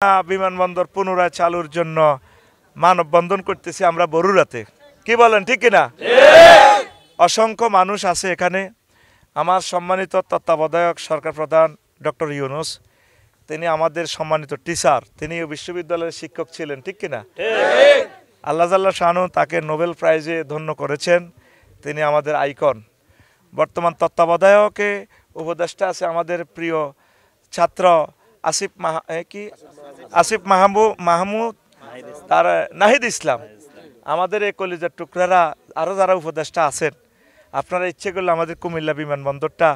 বিমানবন্দর পুনরায় চালুর জন্য মানববন্ধন করতেছি আমরা বরুড়াতে। কি বলেন, ঠিক কিনা? অসংখ্য মানুষ আছে এখানে। আমার সম্মানিত তত্ত্বাবধায়ক সরকার প্রধান ডক্টর ইউনূস, তিনি আমাদের সম্মানিত টিচার, তিনি বিশ্ববিদ্যালয়ের শিক্ষক ছিলেন, ঠিক কিনা? আল্লাহ জাল্লা শানু তাকে নোবেল প্রাইজে ধন্য করেছেন, তিনি আমাদের আইকন। বর্তমান তত্ত্বাবধায়কে উপদেষ্টা আছে আমাদের প্রিয় ছাত্র আসিফ মাহমুদ তার নাহিদ ইসলাম, আমাদের এই কলিজার টুকরারা, আরও যারা উপদেষ্টা আছেন। আপনারা ইচ্ছে করলে আমাদের কুমিল্লা বিমানবন্দরটা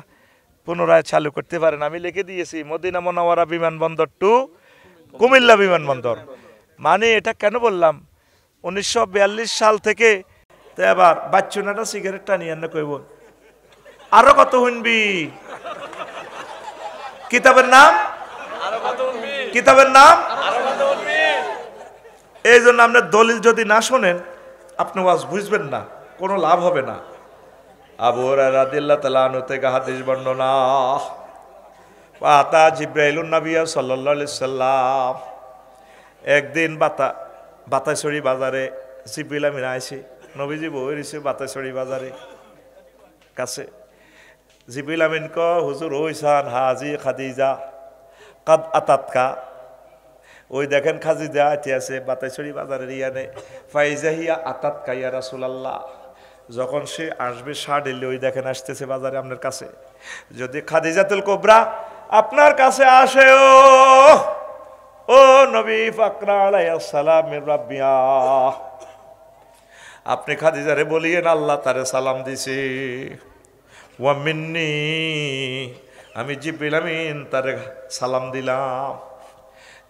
পুনরায় চালু করতে পারেন। আমি লিখে দিয়েছি মদিনা মুনাওয়ারা বিমানবন্দর টু কুমিল্লা বিমানবন্দর। মানে এটা কেন বললাম, 1942 সাল থেকে তো এবার বাচ্চুনাটা সিগারেটটা নিয়ে না কইব আরো কত শুনবি। কিতাবের নাম এই জন্য আপনার দলিল যদি না শোনেন আপনি ওয়াজ বুঝবেন না, কোনো লাভ হবে না। আবু হুরায়রা রাদিয়াল্লাহু তাআলা আনহু থেকে হাদিস বর্ণনা, আতা জিবরাইলুন নবী সাল্লাল্লাহু আলাইহি সাল্লাম, একদিন বাতাসড়ি বাজারে জিবরিল আমিন আইছে, নবীজি বই রইছে বাতাসড়ি বাজারে কাছে। জিবরিল আমিন ক হুজুর ওইসান হাজি খাদিজা কাদ আতাতকা, ওই দেখেন খাদিজা আইতে আছে বাতাসড়ি বাজারের ইয়ানে। ফাইজাহিয়া আতাতকা ইয়া রাসূলুল্লাহ, যখন সে আসবে সাড়েলে ওই দেখেন আসতেছে বাজারে আপনার কাছে। যদি খাদিজাতুল কুবরা আপনার কাছে আসে, ও নবী ফাকরা আলাইহিস সালাম মির রাব্বিয়া, আপনি খাদিজারে বলিয়েন আল্লাহ তারে সালাম দিছে। ওয়া মিন্নি, আমি জিবরিল আমিন তারে সালাম দিলাম।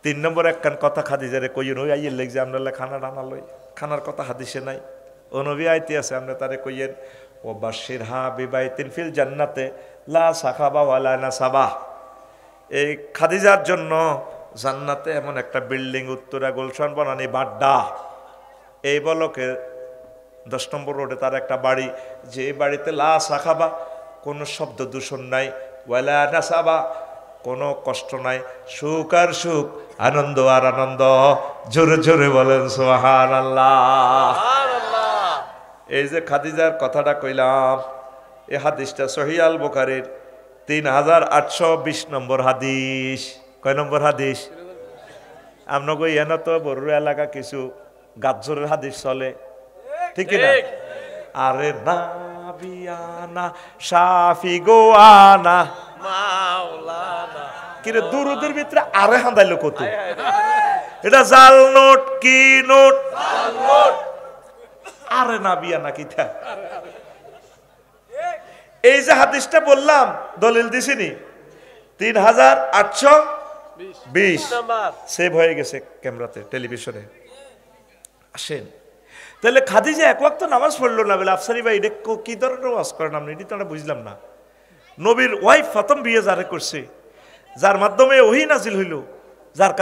3 নম্বর একখান কথা খাদিজারে কইয়েন, ওই আইয়ের লেগ যে আমরা খানা রান্না লই, খানার কথা হাদিসে নাই। ও নবী আইতে আছে আমরা তারে কইয়েন, ও বাশিরহা বিবাইতিন ফিল জান্নাতে লা সাখাবা ওয়ালা নাসাবা, এই খাদিজার জন্য জান্নাতে এমন একটা বিল্ডিং উত্তরা গুলশান বনানী বাড্ডা এই বলকে 10 নম্বর রোডে তার একটা বাড়ি, যে বাড়িতে লা সাখাবা কোনো শব্দ দূষণ নাই, ওয়ালা নাসাবা কোনো কষ্ট নাই, সুখ আর সুখ, আনন্দ আর আনন্দ। জোরে জোরে বলেন সুবহানাল্লাহ। এই যে খাদিজার কথাটা কইলাম, এই হাদিসটা সহিহ আল বুখারীর 3820 নম্বর হাদিস। কয় নম্বর হাদিস? আপনাকে এনে তো বড়ুয়া এলাকা কিছু গাজরের হাদিস চলে, ঠিক না? আরে নাবিয়ানা শাফি গোয়ানা মাওলানা, কিরে দুরুদের ভিতরে আরে হান্দাইলো কত। এটা জাল নোট, কি নোট? জাল নোট। আরে নাবিয়ানা কিতা? এই যে হাদিসটা বললাম দলিল দিছিনি, 3820 সেভ হয়ে গেছে ক্যামেরাতে, টেলিভিশনে। আসেন তাহলে খাদিজা এক ওয়াক্ত নামাজ পড়লো না বলে আফসারি ভাই এটা কি ধরনের ওয়াজ করেন আপনি, এটি তো আমরা বুঝলাম না। নবীর ওয়াইফ প্রথম বিয়ে যারে করছে, যার মাধ্যমে ওহী নাজিল হইল, যার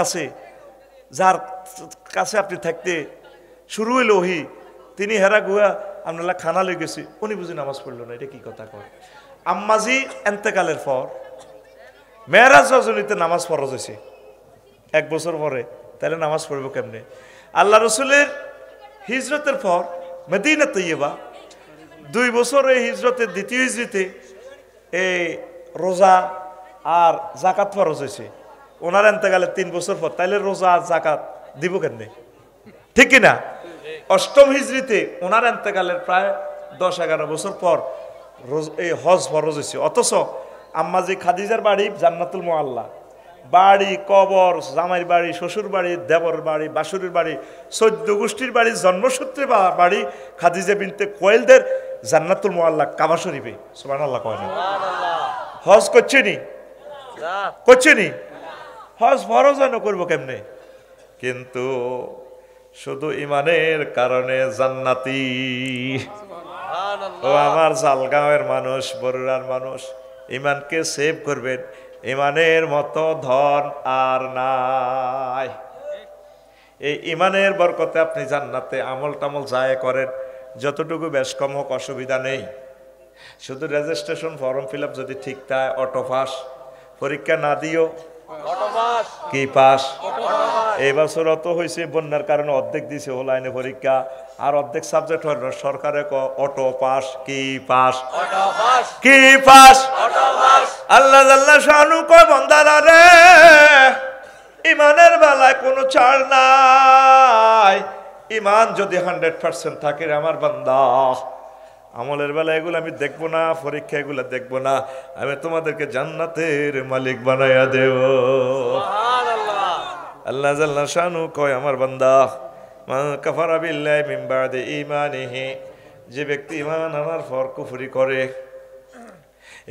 কাছে আপনি থাকতে শুরু হইল ওহী, তিনি হেরা গুয়া আপনারা খানা লই গেছি, উনি বুঝি নামাজ পড়লো না, এটা কি কথা কয়? আম্মাজি এন্তেকালের পর মেরাজ রজনীতে নামাজ ফরজ হয়েছে 1 বছর পরে, তাহলে নামাজ পড়বো কেমনে? আল্লাহ রসুলের হিজরতের পর মদিনা তৈয়বা 2 বছর, এই হিজরতের দ্বিতীয় হিজরিতে এই রোজা আর জাকাত ফরজ হয়েছে। ওনার এন্তেকালের 3 বছর পর, তাইলে রোজা আর জাকাত দিব কেমনে, ঠিক কিনা? 8ম হিজরিতে ওনার এন্তেকালের প্রায় 10-11 বছর পর এই হজ ফরজ হয়েছে। অথচ আম্মাজি খাদিজার বাড়ি জান্নাতুল মুআল্লা, বাড়ি, কবর, জামাইর বাড়ি, শ্বশুর বাড়ি, দেবর বাড়ি, বাসুরের বাড়ি, 14 গোষ্ঠীর বাড়ি, জন্মসূত্রে বাড়ি খাদিজা বিনতে কোয়েলদের জান্নাতুল মুআল্লা কাবা শরীফে। সুবহানাল্লাহ কয় না? হজ করছেনি হজ ফরজ হয় না, করবো কেমনে? কিন্তু শুধু ইমানের কারণে জান্নাতি। ও আমার জালগাঁওয়ের মানুষ, বরুড়ার মানুষ, ইমানকে সেভ করবেন, ইমানের মতো ধন আর নাই। এই ইমানের বরকতে আপনি জান্নাতে আমল টামল যায় করেন, যতটুকু বেশ কম হোক অসুবিধা নেই। শুধু রেজিস্ট্রেশন ফর্ম ফিল আপ যদি ঠিক থাকে, অটো পাস, পরীক্ষা না দিও কি পাস? এই বছর অত হয়েছে বন্যার কারণে অর্ধেক দিছে অনলাইনে পরীক্ষা, আর অর্ধেক সাবজেক্ট হল সরকারে অটো পাস। কি পাস? কি পাস? আল্লাহ আল্লাহ শানু কয় বান্দারা রে, ইমানের বেলায় কোনো ছাড় নাই। ইমান যদি 100% থাকে রে আমার বান্দা, আমলের বেলা এগুলো আমি দেখবো না, পরীক্ষা এগুলো দেখবো না, আমি তোমাদেরকে জান্নাতের মালিক বানাইয়া দেব। আল্লাহ জাল্লা শানু কয় আমার বান্দা, মান কাফারা বিল্লাহি মিন বাদি ঈমানিহি, যে ব্যক্তি ঈমান আনার পর কুফরি করে,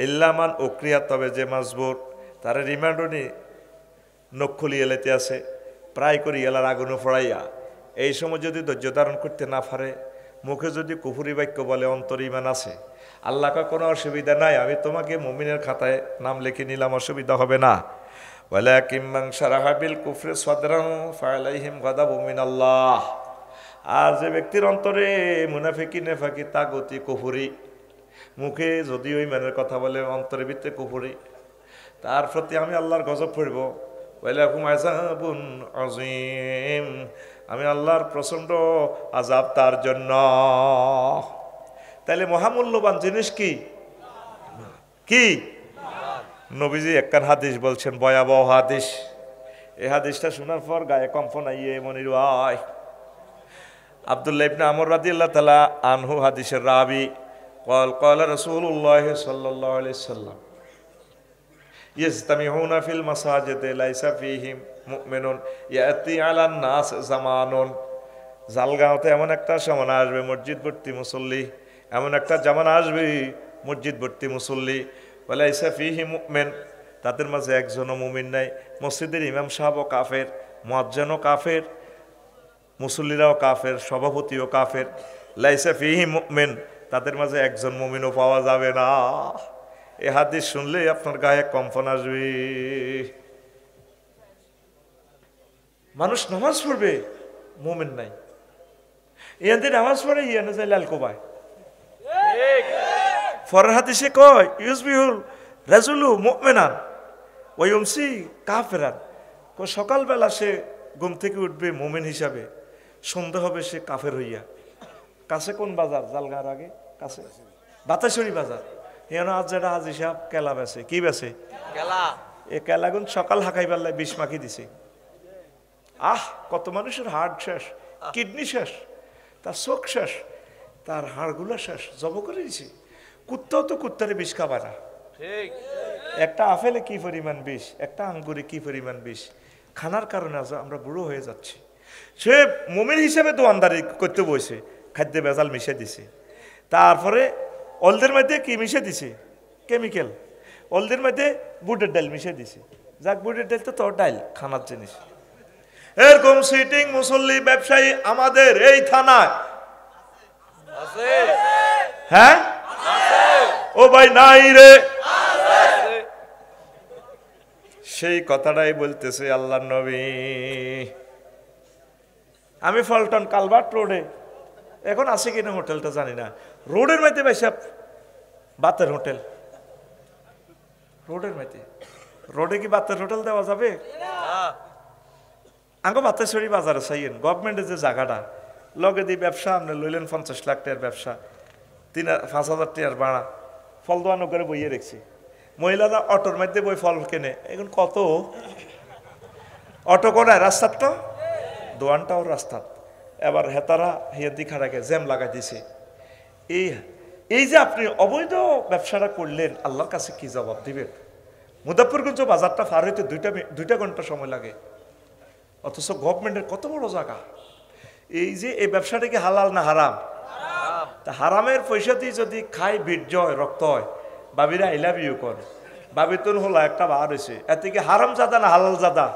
ইল্লা মান উকরিয়া, তবে যে মাজবুর, তার রিমান্ডনি নখলি এলাতে আছে, প্রায় করি এলার আগুনে ফড়াইয়া, এই সময় যদি ধৈর্য ধারণ করতে না পারে, মুখে যদি কুফরি বাক্য বলে, অন্তর ঈমান আছে, আল্লাহ কয় কোনো অসুবিধা নাই, আমি তোমাকে মুমিনের খাতায় নাম লিখে নিলাম, অসুবিধা হবে না। ওয়ালাকিন মান শারাহা বিল কুফরি সাদরান ফালাইহিম গাদাবুম মিনাল্লাহ, আর যে ব্যক্তির অন্তরে মুনাফিকি নেফাকি তাগতি কুফরি, মুখে যদিও ঈমানের কথা বলে অন্তরের ভিতরে কুফরি, তার প্রতি আমি আল্লাহর গজব পড়ব। ওয়ালাকুম আযাবুন আযীম, আমি আল্লাহর প্রচন্ড আযাব তার জন্য। তাইলে মহামূল্যবান জিনিস কি? কি? নবীজি একখান হাদিস বলছেন, ভয়াবহ হাদিস। এই হাদিসটা শোনার পর গায়ে কম্পন আইয়ে মনির হয়। আব্দুল্লাহ ইবনে আমর রাদিয়াল্লাহু তাআলা আনহু হাদিসের রাবি, قال قال رسول الله صلى الله عليه وسلم يجتمعون في المساجد ليس فيهم مؤمن يأتي على الناس زمان, জালগাঁওতে এমন একটা সময় আসবে মসজিদ ভর্তি মুসল্লি, এমন একটা জামানা আসবে মসজিদ ভর্তি মুসল্লি, লাইসা ফিহি মুমিন, তাদের মাঝে একজনও মুমিন নাই। মসজিদের ইমাম সাহেবও কাফের, মুয়াজ্জিনও কাফের, মুসল্লিরাও কাফের, সভাপতিও কাফের। লাইসা ফিহি মুমিন, তাদের মাঝে একজন মুমিনও পাওয়া যাবে না। এই হাদিস শুনলেই আপনার গায়ে কম্পন আসবে। মানুষ নামাজ পড়বে, মুমিন নাই। ইয়াদের নামাজ পড়ে ইয়ানে যায় লাল কোবায়। পরের হাদিসে কয় ইউসবিহুল রাজুলু মুমিনান ওয়া ইউমসি কাফিরান, সকালবেলা সে ঘুম থেকে উঠবে মুমিন হিসাবে, সন্ধ্যা হবে সে কাফের হইয়া। কাছে কোন বাজার? জালগার আগে কাছে বাতাসুরি বাজার। এখানে আজ যেটা হাজি সাহেব কেলা বেছে, কি বেছে? কেলা। এ কেলাগুন সকাল হাঁকাই বেলায় 20 মাখি দিছে। কত মানুষের হার্ট শেষ, কিডনি শেষ, তার চোখ শেষ, তার হাড়গুলো শেষ, জব করে দিছে। কুত্তাও তো কুত্তারে বিষ খাবা না। একটা আপেলে কি পরিমাণ বিষ, একটা আঙ্গুরে কি পরিমাণ বিষ। খানার কারণে আজ আমরা বুড়ো হয়ে যাচ্ছি। সে মুমিন হিসেবে দোয়ানদারি করতে বসে, খাদ্যে ভেজাল মিশে দিছে। তারপরে অলদের মধ্যে কি মিশে দিছে? কেমিক্যাল। অলদের মধ্যে বুটের ডাল মিশে দিছে। যাক, বুটের ডাল তো তোর ডাল, খানার জিনিস। এরকম সিটিং মুসল্লি ব্যবসায়ী আমাদের এই থানায় আছে। হ্যাঁ ও ভাই নাই রে, সেই কথাটাই বলতেছে আল্লাহর নবী। আমি ফলটন কালভার্ট রোডে, এখন আছে কিনা হোটেলটা জানি না, রোডের মধ্যে বেশাব বাতের হোটেল। রোডের মধ্যে, রোডে কি বাতের হোটেল দেওয়া যাবে? আঙ্গো বাতেশ্বরী বাজারে চাইয়েন, গভর্নমেন্টের যে জায়গাটা লগে দিয়ে ব্যবসা, আপনি লইলেন 50 লাখ টাকার ব্যবসা, 5,000 টাকার ভাড়া, ফল দোয়ানো করে বইয়ে রেখছি। মহিলারা অটোর মধ্যে বই ফল কেনে, এখন কত অটো করে রাস্তার, তো দোয়ানটাও রাস্তার। এবার হেতারা হিয়াদি খাড়াকে জ্যাম লাগাই দিছে। এই যে আপনি অবৈধ ব্যবসাটা করলেন, আল্লাহর কাছে কি জবাব দিবেন? মুজাফফরগঞ্জ বাজারটা পার হইতে 2 ঘন্টা সময় লাগে, অথচ গভর্নমেন্টের কত বড় জায়গা। এই যে এই ব্যবসাটা কি হালাল না হারাম? তা হারামের পয়সা দিয়ে যদি খাই বীর্য হয়, রক্ত হয়, বাবিরা আই লাভ ইউ করে, বাবিতুন হলো একটা বার হয়েছে, এতে কি হারাম জাদা না হালাল জাদা?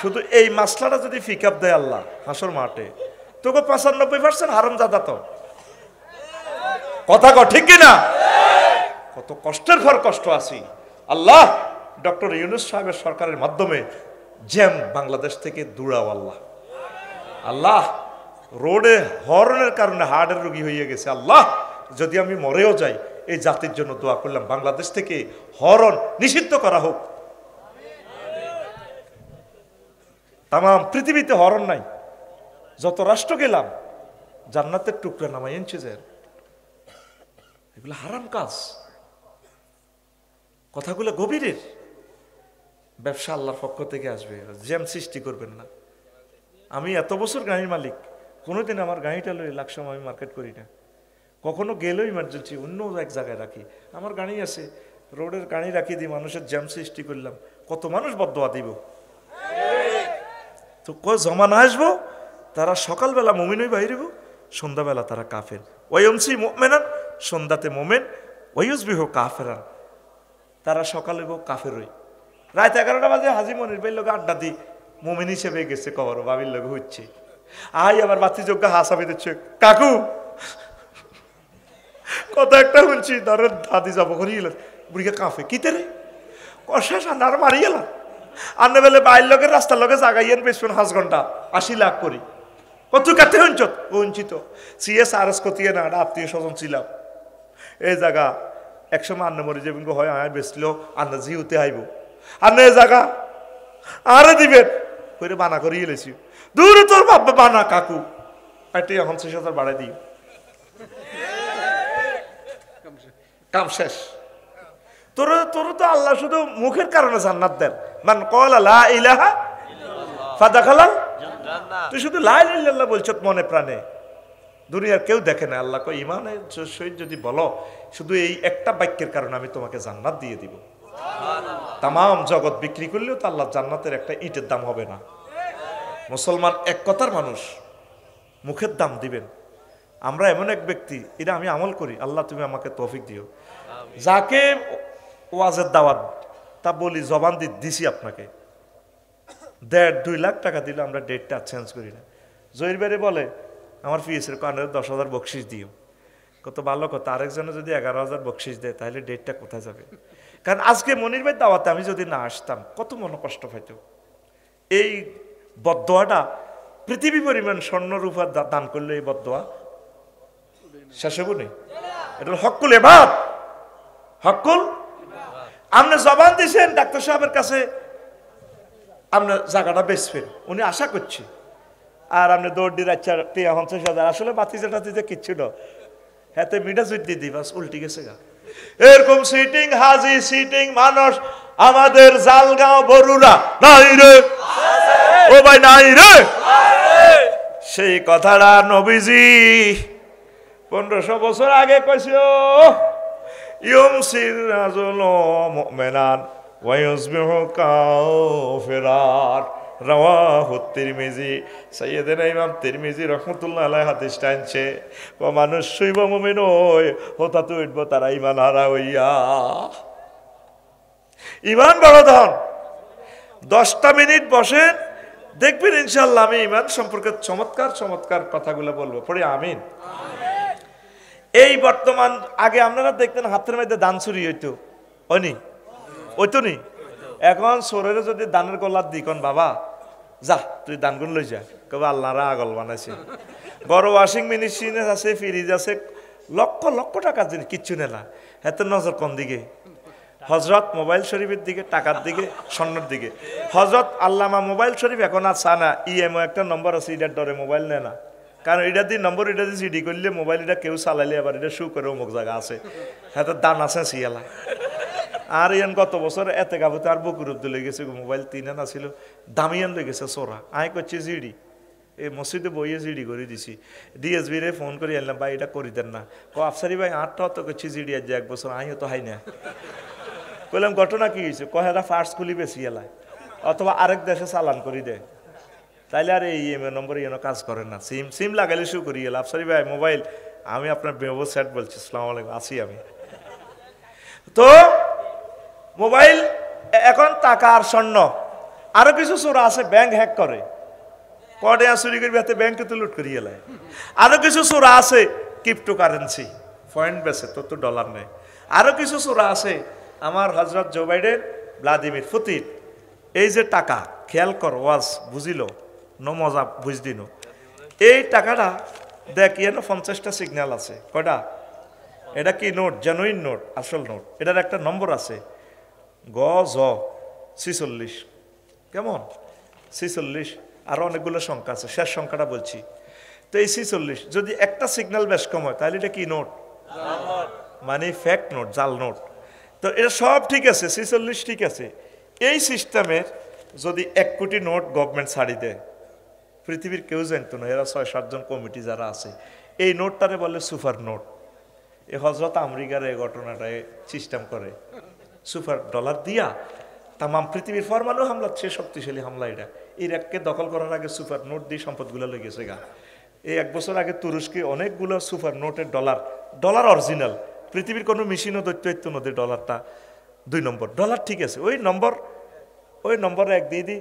শুধু এই মাসলাটা যদি পিক আপ দেয় আল্লাহ হাসর মাঠে, তোকে 95% হারাম জাদা। তো কথা ঠিক কিনা? কত কষ্টের পর কষ্ট আছি। আল্লাহ ডক্টর ইউনূস সাহেবের সরকারের মাধ্যমে জ্যাম বাংলাদেশ থেকে দূরাও আল্লাহ। আল্লাহ রোডে হরনের কারণে হার্টের রোগী হয়ে গেছে। আল্লাহ যদি আমি মরেও যাই, এই জাতির জন্য দোয়া করলাম বাংলাদেশ থেকে হরন নিষিদ্ধ করা হোক। তাম পৃথিবীতে হরণ নাই, যত রাষ্ট্র গেলাম জান্নাতের টুকরা নামাই এনেছে যে, এগুলো হারাম কাজ, কথাগুলো গভীরের। ব্যবসা আল্লাহর পক্ষ থেকে আসবে, জ্যাম সৃষ্টি করবেন না। আমি এত বছর গাড়ির মালিক, কোনোদিন আমার গাড়িটা লই লাখ সময় আমি মার্কেট করি না। কখনো গেলেও ইমার্জেন্সি অন্য এক জায়গায় রাখি, আমার গাড়ি আছে, রোডের গাড়ি রাখি দিই, মানুষের জ্যাম সৃষ্টি করলাম, কত মানুষ বদদোয়া দিব। তো জমানা আসবো, তারা সকালবেলা মুমিন হয়ে বাইরেব, সন্ধ্যাবেলা তারা কাফের। ওয়ায়ুমসি মুমিনান, সন্ধ্যাতে মুমিন, ওয়ায়ুসবিহু কাফেরান, তারা সকালে কাফের হই। রাত 11টা বাজে হাজি মনির ভাইয়ের লোক আড্ডা দিই, মুমিন হিসেবে গেছে কবর, বাবির লোক হচ্ছে। আই আবার বাতি যোগ্য হাসাবি দিচ্ছে, কাকু কত একটা শুনছি, ধরে দাদি যাবো করি গেল, বুড়িকে কাঁপে কিতে রে কষা সান্নার মারি গেলাম। আন্নে বেলে বাইর লোকের রাস্তার লোকে জাগাইয়েন পেছন 5 ঘন্টা 80 লাখ করি, কত কাতে হঞ্চত বঞ্চিত সিএস আর এস কতিয়ে না, আত্মীয় স্বজন ছিলাম এই জায়গা। একসময় আন্না মরে যাবেন হয়, আয় বেসলো আন্না জিউতে আইব, আন্না এ জায়গা আরে দিবেন করে বানা করে গেলেছি। দূরে তোর বাবা বানা কাকু, এটি এখন 60,000 বাড়াই দিই, কাম শেষ। তোর তো আল্লাহ শুধু মুখের কারণে জান্নাত দেন, মান ক্বালা লা ইলাহা ফাদাখালাল জান্নাহ। তুই শুধু লা ইলাহা ইল্লাল্লাহ বলছত মনে প্রাণে, দুনিয়ার কেউ দেখে না। আল্লাহ কয় ঈমানের সহিত যদি বলো, শুধু এই একটা বাক্যের কারণে আমি তোমাকে জান্নাত দিয়ে দিব। তামাম জগৎ বিক্রি করলেও তো আল্লাহ জান্নাতের একটা ইটের দাম হবে না। মুসলমান এক কথার মানুষ, মুখের দাম দিবেন। আমরা এমন এক ব্যক্তি, এটা আমি আমল করি, আল্লাহ তুমি আমাকে তৌফিক দিও। যাকে ওয়াজের দাওয়াত তা বলি, জবান দিছি আপনাকে 1.5-2 লাখ টাকা দিলে আমরা ডেটটা চেঞ্জ করি না। জহির বেড়ে বলে আমার ফিসের কারণে 10,000 বকশিস দিও, কত ভালো কথা। আরেকজনে যদি 11,000 বকশিস দেয় তাহলে ডেটটা কোথায় যাবে? কারণ আজকে মনির ভাই দাওয়াতে আমি যদি না আসতাম কত মনে কষ্ট পাইত। এই বদদোয়াটা পৃথিবী পরিমাণ স্বর্ণ রূপা দান করলে এই বদদোয়া শেষ হব নেই। এটা হকুল ইবাদ, হকুল। আপনি জবান দিয়েছেন ডাক্তার সাহেবের কাছে আপনার জায়গাটা বেচবেন, উনি আশা করছে, আর আপনি দৌড় দিয়ে রাখছে 50,000, আসলে বাতিজা টাতিজা কিচ্ছু না, হাতে মিঠা জুট দিয়ে দিই, বাস উল্টি গেছে গা। এরকম সিটিং হাজি সিটিং মানুষ আমাদের জালগাঁও বরুড়া নাই রে, ও ভাই নাই রে। সেই কথাটা নবীজি 1500 বছর আগে কইছে, ইউমসির রাজুল মুমিনান ওয়া ইউসবিহু কাফিরান, রাওয়াহু তিরমিজি। সাইয়েদনা ইমাম তিরমিজি রাহমাতুল্লাহ আলাইহি হাদিসটা আনছে, ও মানুষ শুইব মুমিন হই, হতা তো উঠবো তারা ঈমান হারা হইয়া। ঈমান বড় ধন। 10টা মিনিট বসেন, দেখবেন ইনশাআল্লাহ আমি ঈমান সম্পর্কে চমৎকার চমৎকার কথাগুলো বলবো। পড়ি আমিন। এই বর্তমান, আগে আপনারা দেখতেন হাতের মধ্যে দান চুরি হইতো, ওইতো নি। এখন সোরের যদি দানের গলার দিকন, বাবা যা তুই দানগুন লই যা, কবে আল্লাহরা আগল বানাইছে। বড় ওয়াশিং মেশিন আছে, ফ্রিজ আছে, লক্ষ লক্ষ টাকার জিনিস কিচ্ছু নে না। এত নজর কোন দিকে? হজরত মোবাইল শরীফের দিকে, টাকার দিকে, স্বর্ণের দিকে। হজরত আল্লামা মোবাইল শরীফ এখন আর চা না, ইএমও একটা নম্বর আছে, এটার ডরে মোবাইল নেয় না। কারণ এটা দিয়ে নম্বর, এটা দিয়ে সিডি করলে মোবাইল এটা কেউ চালাইলে আবার এটা শু করে অমুক জায়গা আছে, হাতের দান আছে সিয়ালা। আর ইয়ান গত বছর এতে গাবতে আর বকুর লই গেছে মোবাইল 3 আনা ছিল, দামিয়ান লই গেছে চোরা। আয় করছে জিডি, এই মসজিদে বইয়ে জিডি করে দিছি। ডিএসবি রে ফোন করে আনলাম, ভাই এটা করে দেন না। আফসারি ভাই 8টা তো করছি জিডি, আজ 1 বছর আইও তো হাই না। কইলাম ঘটনা কি হয়েছে? কহেরা ফার্স্ট খুলি বেশি এলায়, অথবা আরেক দেশে চালান করে দেয়, তাইলে আর এই নম্বর কাজ করে না। সিম লাগাইলে শু করি গেল। আফসারি ভাই মোবাইল, আমি আপনার বেবো সেট বলছি, আসসালামু আলাইকুম, আসি আমি। তো মোবাইল এখন টাকা আর স্বর্ণ, আরো কিছু চোরা আছে ব্যাংক হ্যাক করে, কডে চুরি করবি হাতে ব্যাংকে তো লুট করি এলায়। আরো কিছু চোরা আছে ক্রিপ্টো কারেন্সি, পয়েন্ট বেছে তোর তো ডলার নেই। আরো কিছু চোরা আছে আমার হজরত জো বাইডেন, ভ্লাদিমির পুতিন, এই যে টাকা খেয়াল কর, ওয়াজ বুঝিল নো মজা বুঝদিন। এই টাকাটা দেখ ইয়ে 50টা সিগন্যাল আছে, কয়টা? এটা কি নোট? জেনুইন নোট, আসল নোট। এটার একটা নম্বর আছে গ জ 46, কেমন? 46, আরো অনেকগুলো সংখ্যা আছে, শেষ সংখ্যাটা বলছি। তো এই 46 যদি একটা সিগন্যাল বেশ কম হয় তাহলে এটা কি নোট? মানে ফ্যাক্ট নোট, জাল নোট। তো এটা সব ঠিক আছে, 46 ঠিক আছে। এই সিস্টেমের যদি 1 কোটি নোট গভর্নমেন্ট ছাড়ি দেয়, পৃথিবীর কেউ জানতো না, এরা 6-7 জন কমিটি যারা আছে, এই নোটটারে বলে সুপার নোট। এই হজরত আমেরিকার এই ঘটনাটায় সিস্টেম করে সুপার ডলার দিয়া তামাম পৃথিবীর পরমাণু হামলার চেয়ে শক্তিশালী হামলা এটা। ইরাককে দখল করার আগে সুপার নোট দিয়ে সম্পদগুলো লেগেছে গা। এই 1 বছর আগে তুরস্কে অনেকগুলো সুপার নোটের ডলার অরিজিনাল, পৃথিবীর কোনো মেশিনও দৈত্য নদীর ডলারটা 2 নম্বর ডলার, ঠিক আছে। ওই নম্বরে 1 দিয়ে দিই,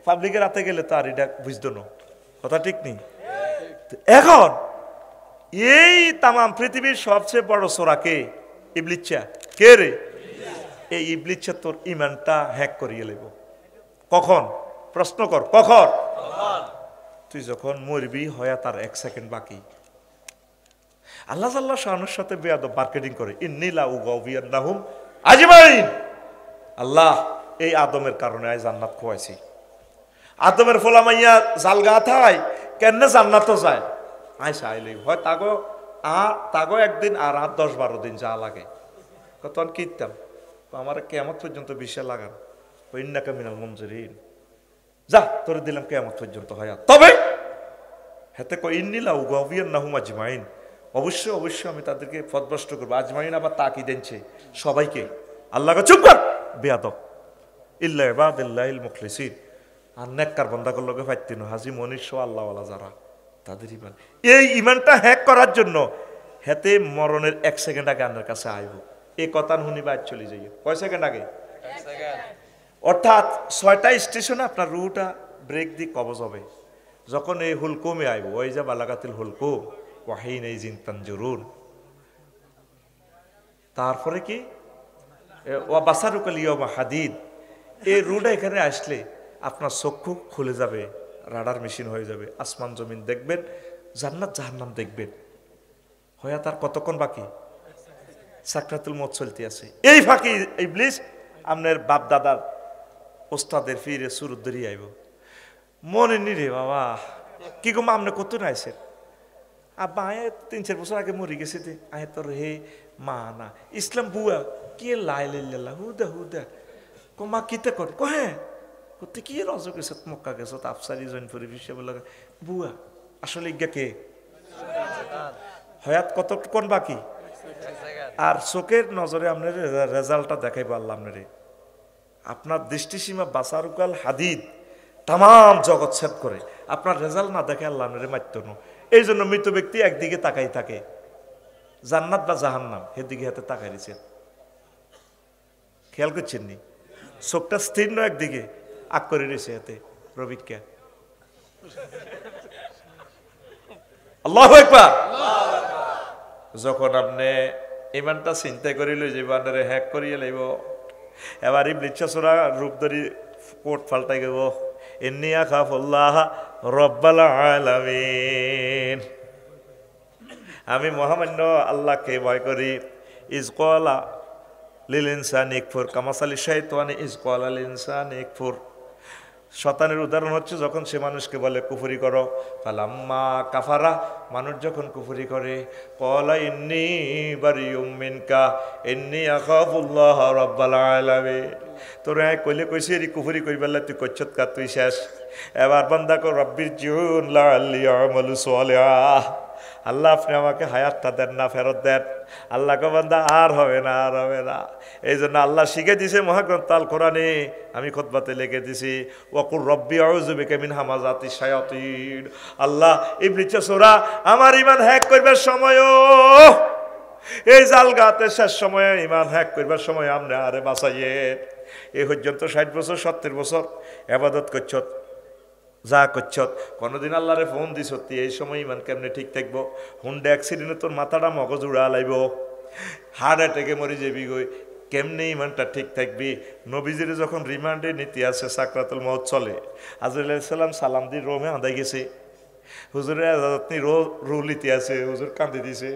পাবলিকের হাতে গেলে তো আর এটা বুঝতো না, কথা ঠিক নেই। এখন এই তামাম পৃথিবীর সবচেয়ে বড় সোরাকে ইবলিচ্ছা, কে রে? এই ইবলিচ্ছা তোর ইমানটা হ্যাক করিয়ে লেব। কখন? প্রশ্ন কর, কখন? তুই যখন মরবি হয়া তার 1 সেকেন্ড বাকি। আল্লাহ আল্লাহ শাহানুর সাথে বেয়াদব মার্কেটিং করে, ইন্নিলা উগাউবিয়ান্নাহুম আজমাইন। আল্লাহ এই আদমের কারণে আজ জান্নাত খোয়াইছি। আদমের ফলা মাইয়া জালগা থাই কেন জান্নাত যায় আয় চাইলে হয় তাগো একদিন আর 10-12 দিন যা লাগে। তখন কিনতাম আমার কেয়ামত পর্যন্ত বিষে লাগান, ইন্নাকা মিনাল মুনজিরিন, যা তোরে দিলাম কেয়ামত পর্যন্ত হয়। তবে হেতে কই ইন্নিলা উগাউবিয়ান্নাহুম আজমাইন, অবশ্যই আমি তাদেরকে পথভ্রষ্ট করবো। আজমাইন আবার তাকি দেনছে সবাইকে। আল্লাহকে চুপ কর বেয়াদব, ইল্লা ইবাদিল্লাহিল মুখলিসিন। আর নেককার বান্দাগুলোর লগে ফাইতিন হাজি মনির আল্লাহওয়ালা যারা, তাদের ইমান, এই ইমানটা হ্যাক করার জন্য হেতে মরণের 1 সেকেন্ড আগে আপনার কাছে আইব। এই কথা শুনি বাইর চলে যাই, কয় সেকেন্ড আগে? অর্থাৎ 6টা স্টেশনে আপনার রুটা ব্রেক দিয়ে কবজ হবে। যখন এই হুলকুমে আইব, ওই যে বালাগাতিল হুলকুম ওয়াহিন এই জিনতান জরুন, তারপরে কি ওয়া বাসারুকাল ইয়াউমা হাদিদ, এই রুটা এখানে আসলে আপনার চক্ষু খুলে যাবে, রাডার মেশিন হয়ে যাবে, আসমান জমিন দেখবেন, জান্নাত জাহান্নাম দেখবেন। হয়া তার কতক্ষণ বাকি? সাকরাতুল মউত চলতে আছে। এই ফাঁকি ইবলিস আপনার বাপ দাদার ওস্তাদের ফিরে সুরত ধরিয়ে আইব। মনে নি রে বাবা, কি গো আপনি কত নাইছেন? আব্বা আয় 3-4 বছর আগে মরি গেছে দে, আয় তোর হে মা না ইসলাম বুয়া কি লাই লাইল্লাহ হুদা কমা কিতে কর কহে করতে কি রজ গেছে, মক্কা গেছে, আফসারি জয়েন করে বিষয় বলে বুয়া আসলে ইজ্ঞা কে? হয়াত কতক্ষণ বাকি? আর চোখের নজরে আপনার রেজাল্টটা দেখাই পারলাম আপনারে। আপনার দৃষ্টিসীমা বাসারুকাল হাদিদ তাম জগৎ ছেদ করে, আপনার রেজাল্ট না দেখে আল্লাহ আপনারে মারত না। এই জন্য মৃত ব্যক্তি একদিকে তাকাই থাকে, জান্নাত বা জাহান্নাম সেদিকে হাতে তাকাই দিচ্ছে। খেয়াল করছেন নি? চোখটা স্থির নয় একদিকে, আগ করে রয়েছে হাতে রবিকা। আল্লাহু আকবার। যখন আপনি ইমানটা চিন্তা করিল যে বান্দারে হ্যাক করিয়ে লইব, এবার ইবলিসরা রূপ ধরি কোট ফাল্টাই গেব, ইন্নী আখাফুল্লাহ রব্বাল আলামিন, আমি মহামান্য আল্লাহকে ভয় করি। ইজকালা লিল ইনসানি ইকফুর কামাসালি শাইতানি ইজকালা লিল ইনসানি ইকফুর। শয়তানের উদাহরণ হচ্ছে যখন সে মানুষকে বলে কুফরি করো, ফালাম্মা কাফারা, মানুষ যখন কুফরি করে, ক্বালা ইন্নী বারিউম মিনকা ইন্নী আখাফুল্লাহ রাব্বাল আলামিন। তোরা কইলে কইছে রে কুফরি কইবাল্লা তুই কচ্ছত কা তুই শেষ। এবার বান্দা কো রব্বির জিউন লাআল্লি আমালু সালিহা, আল্লাহ আপনি আমাকে হায়াতটা দেন না, ফেরত দেন। আল্লাহ কো বান্দা আর হবে না, আর হবে না। এই জন্য আল্লাহ শিখে দিছে মহাগ্রন্থ আল কোরআনে, আমি খুতবাতে লিখে দিছি ওয়াকুর রব্বি আউযু বিকা মিন হামাযাতিশ শায়াতিন। আল্লাহ ইবলিসরা আমার ঈমান হ্যাক করবার সময়ও, এই জালগাতে শেষ সময়ে ঈমান হ্যাক করবার সময় আপনি আরে বাঁচাইয়ে। এই পর্যন্ত 60 বছর 70 বছর ইবাদত করছত, যা করছত, কোনোদিন আল্লাহরে ফোন দিস, এই সময় ইমান কেমনে ঠিক থাকবো? হুন্ডা অ্যাক্সিডেন্টে তোর মাথাটা মগজ উড়া লাইব, হার্ট অ্যাটাকে মরে যাবি গই, কেমনে ইমানটা ঠিক থাকবি? নবীজির যখন রিমান্ডে নীতি আছে, সাকরাতুল মউত চলে, আজরাইল আলাইহিস সালাম সালাম দিয়ে রোমে আদায় গেছে, হুজুরের আজাদনি রুল ইতি আছে, হুজুর কান্দি দিছে।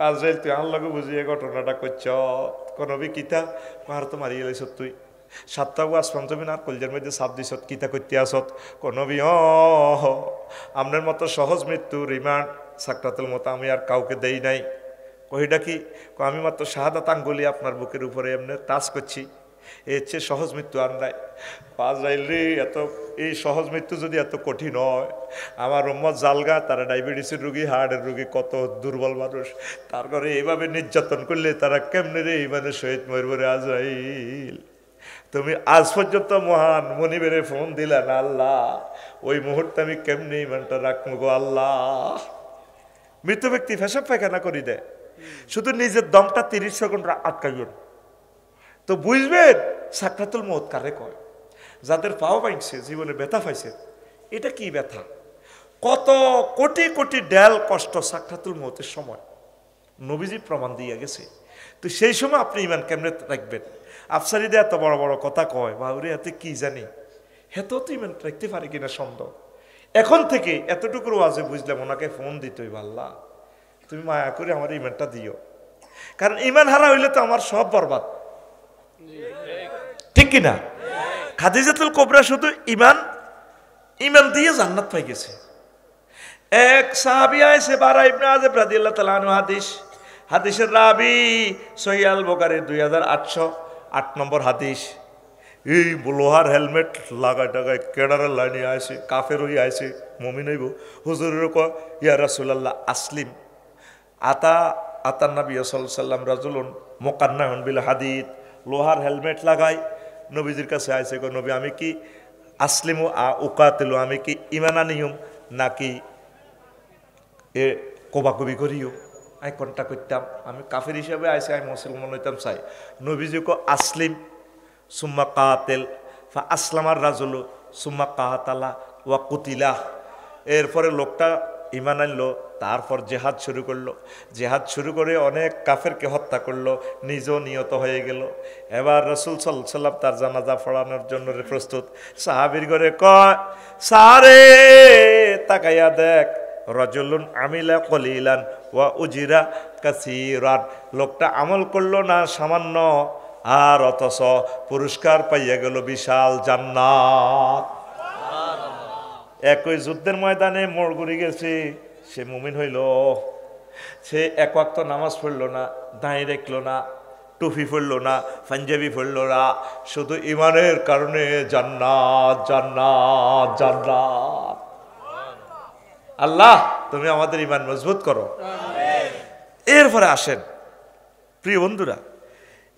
আজরাইল তুই আমার লগে বুঝিয়ে ঘটনাটা করছ, নবী কিতা কার তো মারিয়ে লাইছ তুই? সাতটা আসমান জমিন আর কলজের মধ্যে চাপ দিছত কিতা করতে আসত নবী আপনার মতো সহজ মৃত্যু রিমান্ড সাকরাতুল মতো আমি আর কাউকে দেই নাই কহিটা কি আমি মাত্র শাহাদাত আঙ্গুলি আপনার বুকের উপরে এমনি টাচ করছি এর চেয়ে সহজ মৃত্যু আর নাই রে এত এই সহজ মৃত্যু যদি এত কঠিন হয় আমার উম্মত জালগা তারা ডায়াবেটিসের রুগী হার্টের রুগী কত দুর্বল মানুষ তার ঘরে এইভাবে নির্যাতন করলে তারা কেমনে রে মানে শহীদ মরবরে আজরাইল তুমি আজ পর্যন্ত মহান মনিবেরে ফোন দিলা না আল্লাহ ওই মুহূর্তে আমি কেমনে ইমানটা রাখবো গো আল্লাহ মৃত ব্যক্তি ফেসাব পায়খানা করি দেয় শুধু নিজের দমটা 30 সেকেন্ড আটকাইবেন তো বুঝবেন সাকরাতুল মউত কারে কয় যাদের পাও পাইছে জীবনে ব্যথা পাইছে এটা কি ব্যথা কত কোটি কোটি ডেল কষ্ট সাকরাতুল মউতের সময় নবীজি প্রমাণ দিয়ে গেছে তো সেই সময় আপনি ইমান কেমনে রাখবেন আফসারিদে এত বড় বড় কথা কয় বাউরে এতে কি জানি হেতো তো ইমান রাখতে পারে কিনা সন্দেহ এখন থেকে এতটুকু আজে বুঝলাম ওনাকে ফোন দিতই আল্লাহ তুমি মায়া করে আমার ইমানটা দিও কারণ ইমান হারা হইলে তো আমার সব বরবাদ ঠিক কিনা খাদিজাতুল কুবরা শুধু ইমান দিয়ে জান্নাত পাই গেছে এক সাহাবী আয়েছে বারা ইবনে আযিব রাদিয়াল্লাহু তাআলা আনহু হাদিসের রাবি সহিহ আল বুখারী 2808 নম্বর হাদিস এই লোহার হেলমেট লাগাই টাগায় কেডারের লাইনে আইছে কাফের হই আইছে মুমিন হইব হুজুরের কয় ইয়া রাসূলুল্লাহ আসলিম আতা নবী সাল্লাল্লাহু আলাইহি সাল্লাম রাজুলুন মুকান্নাহুন বিল হাদিদ লোহার হেলমেট লাগাই নবীজির কাছে আইছে কয় নবী আমি কি আসলিমু উকাতিলু আমি কি ঈমান আনিয়ম নাকি এ কোবাকবি করিও আমি কোনটা করতাম আমি কাফের হিসাবে আইছি আমি মুসলমান হইতাম চাই নবীজি কয় আসলিম সুম্মা কাতিল ফা আসলামার রাজুলু সুম্মা কাতালা ওয়া কুতিলা এরপরে লোকটা ঈমান আনলো তারপর জেহাদ শুরু করলো জেহাদ শুরু করে অনেক কাফেরকে হত্যা করলো নিজেও নিহত হয়ে গেল এবার রাসূল সাল্লাল্লাহু আলাইহি ওয়াসাল্লাম তার জানাজা পড়ানোর জন্য প্রস্তুত সাহাবীর ঘরে কয় সারে তাকাইয়া দেখ রাজুলুন আমিলা কলিলান ওয়া উজিরা কাসীরান লোকটা আমল করলো না সামান্য আর অথচ পুরস্কার পাইয়া গেল বিশাল জান্নাত একই যুদ্ধের ময়দানে মোড় ঘুরে গেছে সে মুমিন হইল সে এক ওয়াক্ত নামাজ পড়লো না দাঁড়িয়ে রাখলো না টুপি পড়লো না পাঞ্জাবি পড়লো না শুধু ইমানের কারণে জান্নাত জান্নাত জান্নাত আল্লাহ তুমি আমাদের ইমান মজবুত করো এরপরে আসেন প্রিয় বন্ধুরা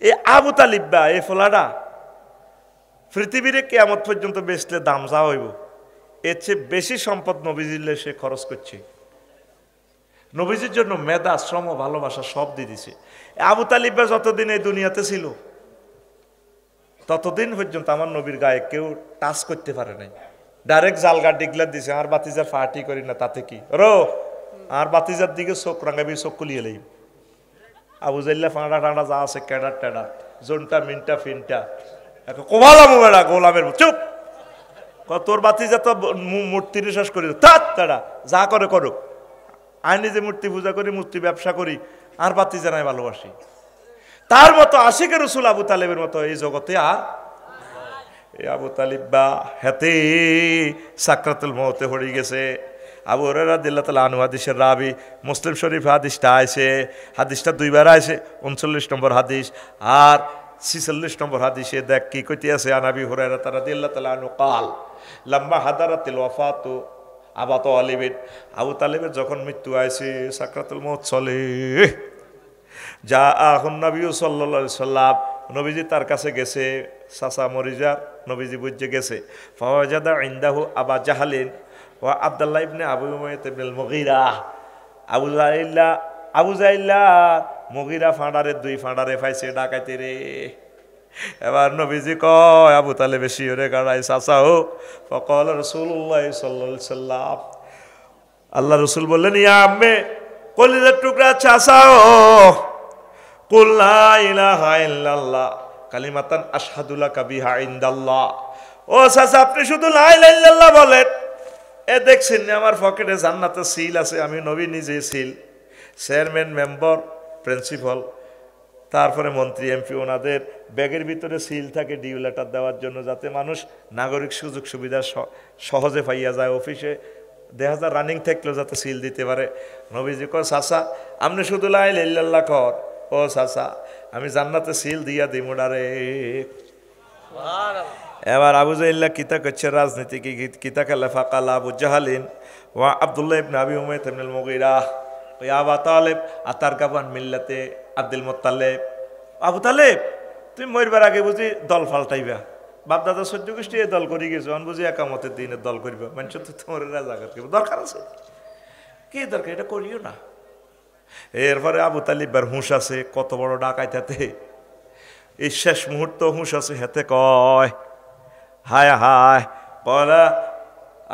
এই আবু তালিব বা এই ফলাটা পৃথিবীরে কিয়ামত পর্যন্ত বেচলে দাম যা হইব এর চেয়ে বেশি সম্পদ নবীজিলে সে খরচ করছে নবীজির জন্য মেধা শ্রম ভালোবাসা সব দিয়ে দিছে আবু তালিব যতদিন এই দুনিয়াতে ছিল ততদিন পর্যন্ত আমার নবীর গায়ে কেউ টাচ করতে পারে নাই ডাইরেক্ট জালগা ডিগলার দিছে আর বাতিজার ফাটি করি না তাতে কি আর বাতিজার দিকে চোখ রাঙাবি চোখ কুলিয়ে লই আবু জাইল্লা ফাঁড়া টাঁড়া যা আছে ক্যাডার ট্যাডা জোনটা মিনটা ফিনটা কোভালাম বেড়া গোলামের চুপ তোর বাতিজা তো মূর্তি শেষ করি তাড়া যা করে করুক আমি নিজে মূর্তি পূজা করি মূর্তি ব্যবসা করি আর বাতিজা নাই ভালোবাসি তার মতো আশিকের রাসূল আবু তালেবের মতো এই জগতে আর এই আবু তালিব বা হেতে সাকরাতুল মউতে হয়ে গেছে আবু হুরায়রা রাদিয়াল্লাহু তাআলা আনহু হাদিসের রাবি মুসলিম শরীফ হাদিসটা আইছে হাদিসটা দুইবার আইছে 39 নম্বর হাদিস আর 46 নম্বর হাদিসে দেখ কি কইতে আছে আনাবি হুরায়রা রাদিয়াল্লাহু তাআলা আনহু قال লম্মা হাদারাতিল ওয়াফাতু আবু তালিব আবু তালিবের যখন মৃত্যু আইছে সাকরাতুল মউত চলে যা আহুন নবী সাল্লাল্লাহু আলাইহি সাল্লাম নবীজি তার কাছে গেছে চাচা মরিজার নবীজি বুঝে গেছে ফাওয়াজাদা ইনদাহু আবা জাহালিন ওয়া আব্দুল্লাহ ইবনে আবু উমাইয়া ইবনে মুগীরা আবু জাইল্লা মুগীরা ফাঁড়ারে দুই ফাঁড়ারে পাইছে ডাকাইতে রে এবার নবীজি কয় আবু তালেব শিওরে গাড়াই চাচা ও ফকাল রাসূলুল্লাহ সাল্লাল্লাহু আলাইহি সাল্লাম আল্লাহ রাসূল বললেন ইয়া আম্মে কলিজার টুকরা চাচা ও কুল লা ইলাহা ইল্লাল্লাহ কালিমাতান আশহাদু লাকা বিহা ইনদাল্লাহ ও চাচা আপনি শুধু লা ইলাহা ইল্লাল্লাহ বলেন এ দেখছেন আমার পকেটে জান্নাতে সিল আছে আমি নবী নিজে সিল চেয়ারম্যান মেম্বার প্রিন্সিপাল তারপরে মন্ত্রী এমপি ওনাদের ব্যাগের ভিতরে সিল থাকে ডিউ লেটার দেওয়ার জন্য, যাতে মানুষ নাগরিক সুযোগ সুবিধা সহজে পাইয়া যায়। অফিসে দেখা যায় রানিং থাকলেও যাতে সিল দিতে পারে। নবীজি কয় চাচা আপনি শুধু লা ইলাহা ইল্লাল্লাহ কর। ও চাচা আমি জান্নাতে সিল দিয়া দিমু ডাইরেক্ট। এবার আবু জাহিল্লা কিতা করছে রাজনীতি কি কিতা খেলে ফাকাল আবু জাহালিন ওয়া আব্দুল্লাহ ইবনে আবি উমাইয়া ইবনে আল মুগীরা ওয়া আবু তালেব আতার কাবান মিল্লাতে আব্দুল মুত্তালিব। আবু তালেব তুমি মরবার আগে বুঝি দল পাল্টাইবা, বাপ দাদা সহ্য গোষ্ঠী দল করি গেছো, অন বুঝি একামতের দিনের দল করিবা, মানুষ তো তোমার রাজা করবে, দরকার আছে কি দরকার, এটা করিও না। এরপরে আবু তালিবার হুঁশ আছে, কত বড় ডাকাইতাতে এই শেষ মুহূর্ত হুঁশ আছে, হেতে কয় হায় হায় কলা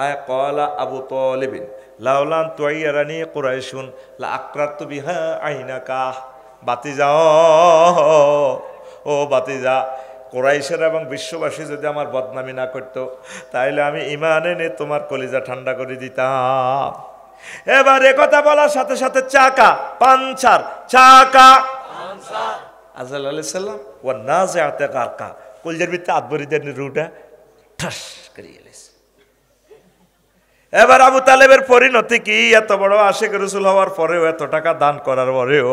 আয় কলা আবু তালিবিন লাউলান তুয়াইয়ারানি কুরাইশুন লা আকরাতু বিহা আইনাকা। বাতিজা ও বাতিজা, কুরাইশের এবং বিশ্ববাসী যদি আমার বদনামি না করতো তাইলে আমি ঈমান এনে তোমার কলিজা ঠান্ডা করে দিতাম। এবার কথা বলার সাথে সাথে চাকা পাঞ্চার, চাকা আজরাইল আলাইহিস সালাম ওয়া নাজিআতে গারকা, কলিজার ভিতরে আদবরিদের রুটা ঠাস করে গেছে। এবার আবু তালেবের পরিণতি কি, এত বড় আশিক রাসূল হওয়ার পরেও, এত টাকা দান করার পরেও।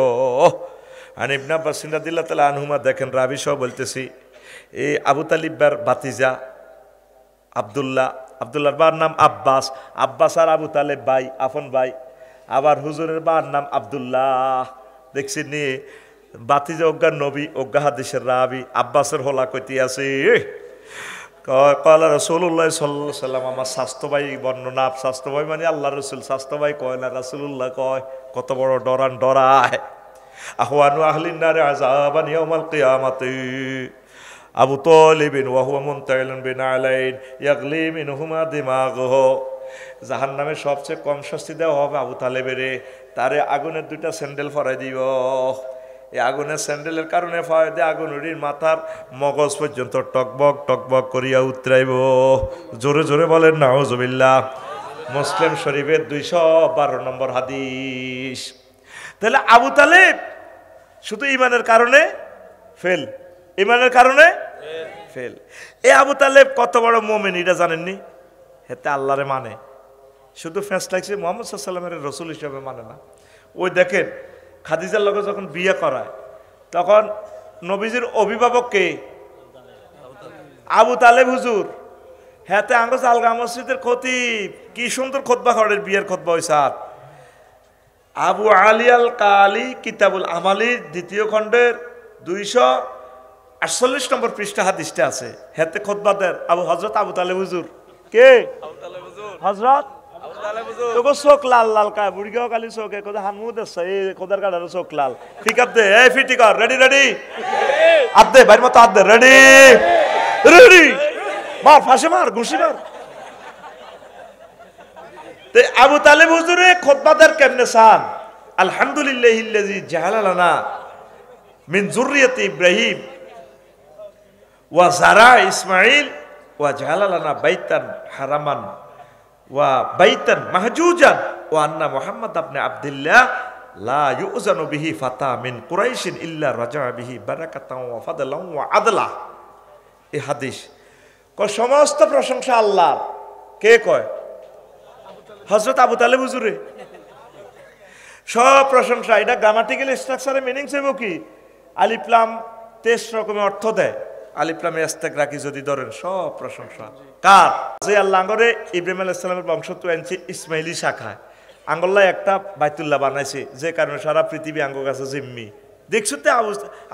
আর ইবনে আব্বাস রাদিয়াল্লাহু তাআলা আনহুমা দেখেন, রাবি সহ বলতেছি, এই আবু তালিবার বাতিজা আব্দুল্লাহ, আব্দুল্লাহর বার নাম আব্বাস, আব্বাস আর আবু তালেব ভাই, আপন ভাই। আবার হুজুরের বার নাম আব্দুল্লাহ। দেখছি নি বাতিজা অজ্ঞা নবী, অজ্ঞা হাদিসের রাবি, আব্বাসের হোলা কইতে আছে কয়লা রাসূলুল্লাহ সাল্লাল্লাহু আলাইহি সাল্লাম, আমার স্বাস্থ্য ভাই বর্ণনা, স্বাস্থ্য ভাই মানে আল্লাহ রসুল, স্বাস্থ্য ভাই কয় না, রাসূলুল্লাহ কয়। কত বড় ডরান ডরায়। আহওয়ানু আহলিন নারে আযাবান ইয়াউমাল কিয়ামাতি আবু তালিবিন ওয়া হুয়া মুনতাইলুন বিনালাইন ইয়াগলি মিনহুমা দিমাগুহু। জাহান্নামে সবচেয়ে কম শাস্তি দেওয়া হবে আবু তালেবের, তারে আগুনের দুইটা স্যান্ডেল ফরাই দিব। এই আগুনের স্যান্ডেলের কারণে ফায়দে আগুনের মাথার মগজ পর্যন্ত টকবক টকবক করিয়া উতরাইব। জোরে জোরে বলেন নাউজুবিল্লাহ। মুসলিম শরীফের 212 নম্বর হাদিস। তাহলে আবু তালেব শুধু ইমানের কারণে ফেল, ইমানের কারণে ফেল। এই আবু তালেব কত বড় মুমিন এটা জানেননি? হেতে আল্লাহরে মানে, শুধু ফেস লাগছে মুহাম্মদ সাল্লাল্লাহু আলাইহি ওয়াসাল্লামের রাসূল হিসেবে মানে না। ওই দেখেন খাদিজার লগে যখন বিয়ে করায় তখন নবীজির অভিভাবক কে? আবু তালেব হুজুর। হেতে আঙ্গ জালগা মসজিদের খতিব, কি সুন্দর খুতবা করেন, বিয়ের খুতবা ওই সাথ। আবু আলী আল কালি কিতাবুল আমালি 2য় খণ্ডের 248 নম্বর পৃষ্ঠা হাদিসটা আছে। হেতে খুতবা দেন হযরত আবু তালেব হুজুর। কে? হযরত তোকে চোখ লাল লাল কা বুড়িগাঁও কালি চোখে কোথায় হামুদ আছে, এই কোদার কাটার চোখ লাল। ঠিক আছে, এই ফিটি কর, রেডি রেডি আদে ভাই মতো আদে, রেডি রেডি মার, ফাঁসে মার, ঘুষি মার। তে আবু তালেব হুজুরে খুতবাদার কেমনে চান? আলহামদুলিল্লাহিল্লাযী জাআলা লানা মিন যুররিয়াতি ইব্রাহিম ওয়া যারা ইসমাঈল ওয়া জাআলা লানা বাইতান হারামান ওয়া বাইতান মাহজুজান ওয়া আন্না মুহাম্মদ ইবনে আব্দুল্লাহ লা ইউযানু বিহি ফাতা মিন কুরাইশিন ইল্লা রাজা বিহি বারাকাতান ওয়া ফাদলান ওয়া আদলা। এই হাদিস কয় সমস্ত প্রশংসা আল্লাহর। কে কয়? হযরত আবু তালেব হুজুরে। সব প্রশংসা। এটা গ্রামাটিক্যাল স্ট্রাকচারে মিনিং হইব কি? আলিফ লাম 23 রকমের অর্থ দেয়। আলিফ লামে ইস্তেক রাখি যদি ধরেন, সব প্রশংসা কার? যে আল্লাহ আঙ্গরে ইব্রাহিম আলাইহিস সালামের বংশত্ব আনছে ইসমাইলি শাখায়, আঙ্গল্লাহ একটা বাইতুল্লাহ বানাইছে, যে কারণে সারা পৃথিবী আঙ্গ কাছে জিম্মি। দেখছো তো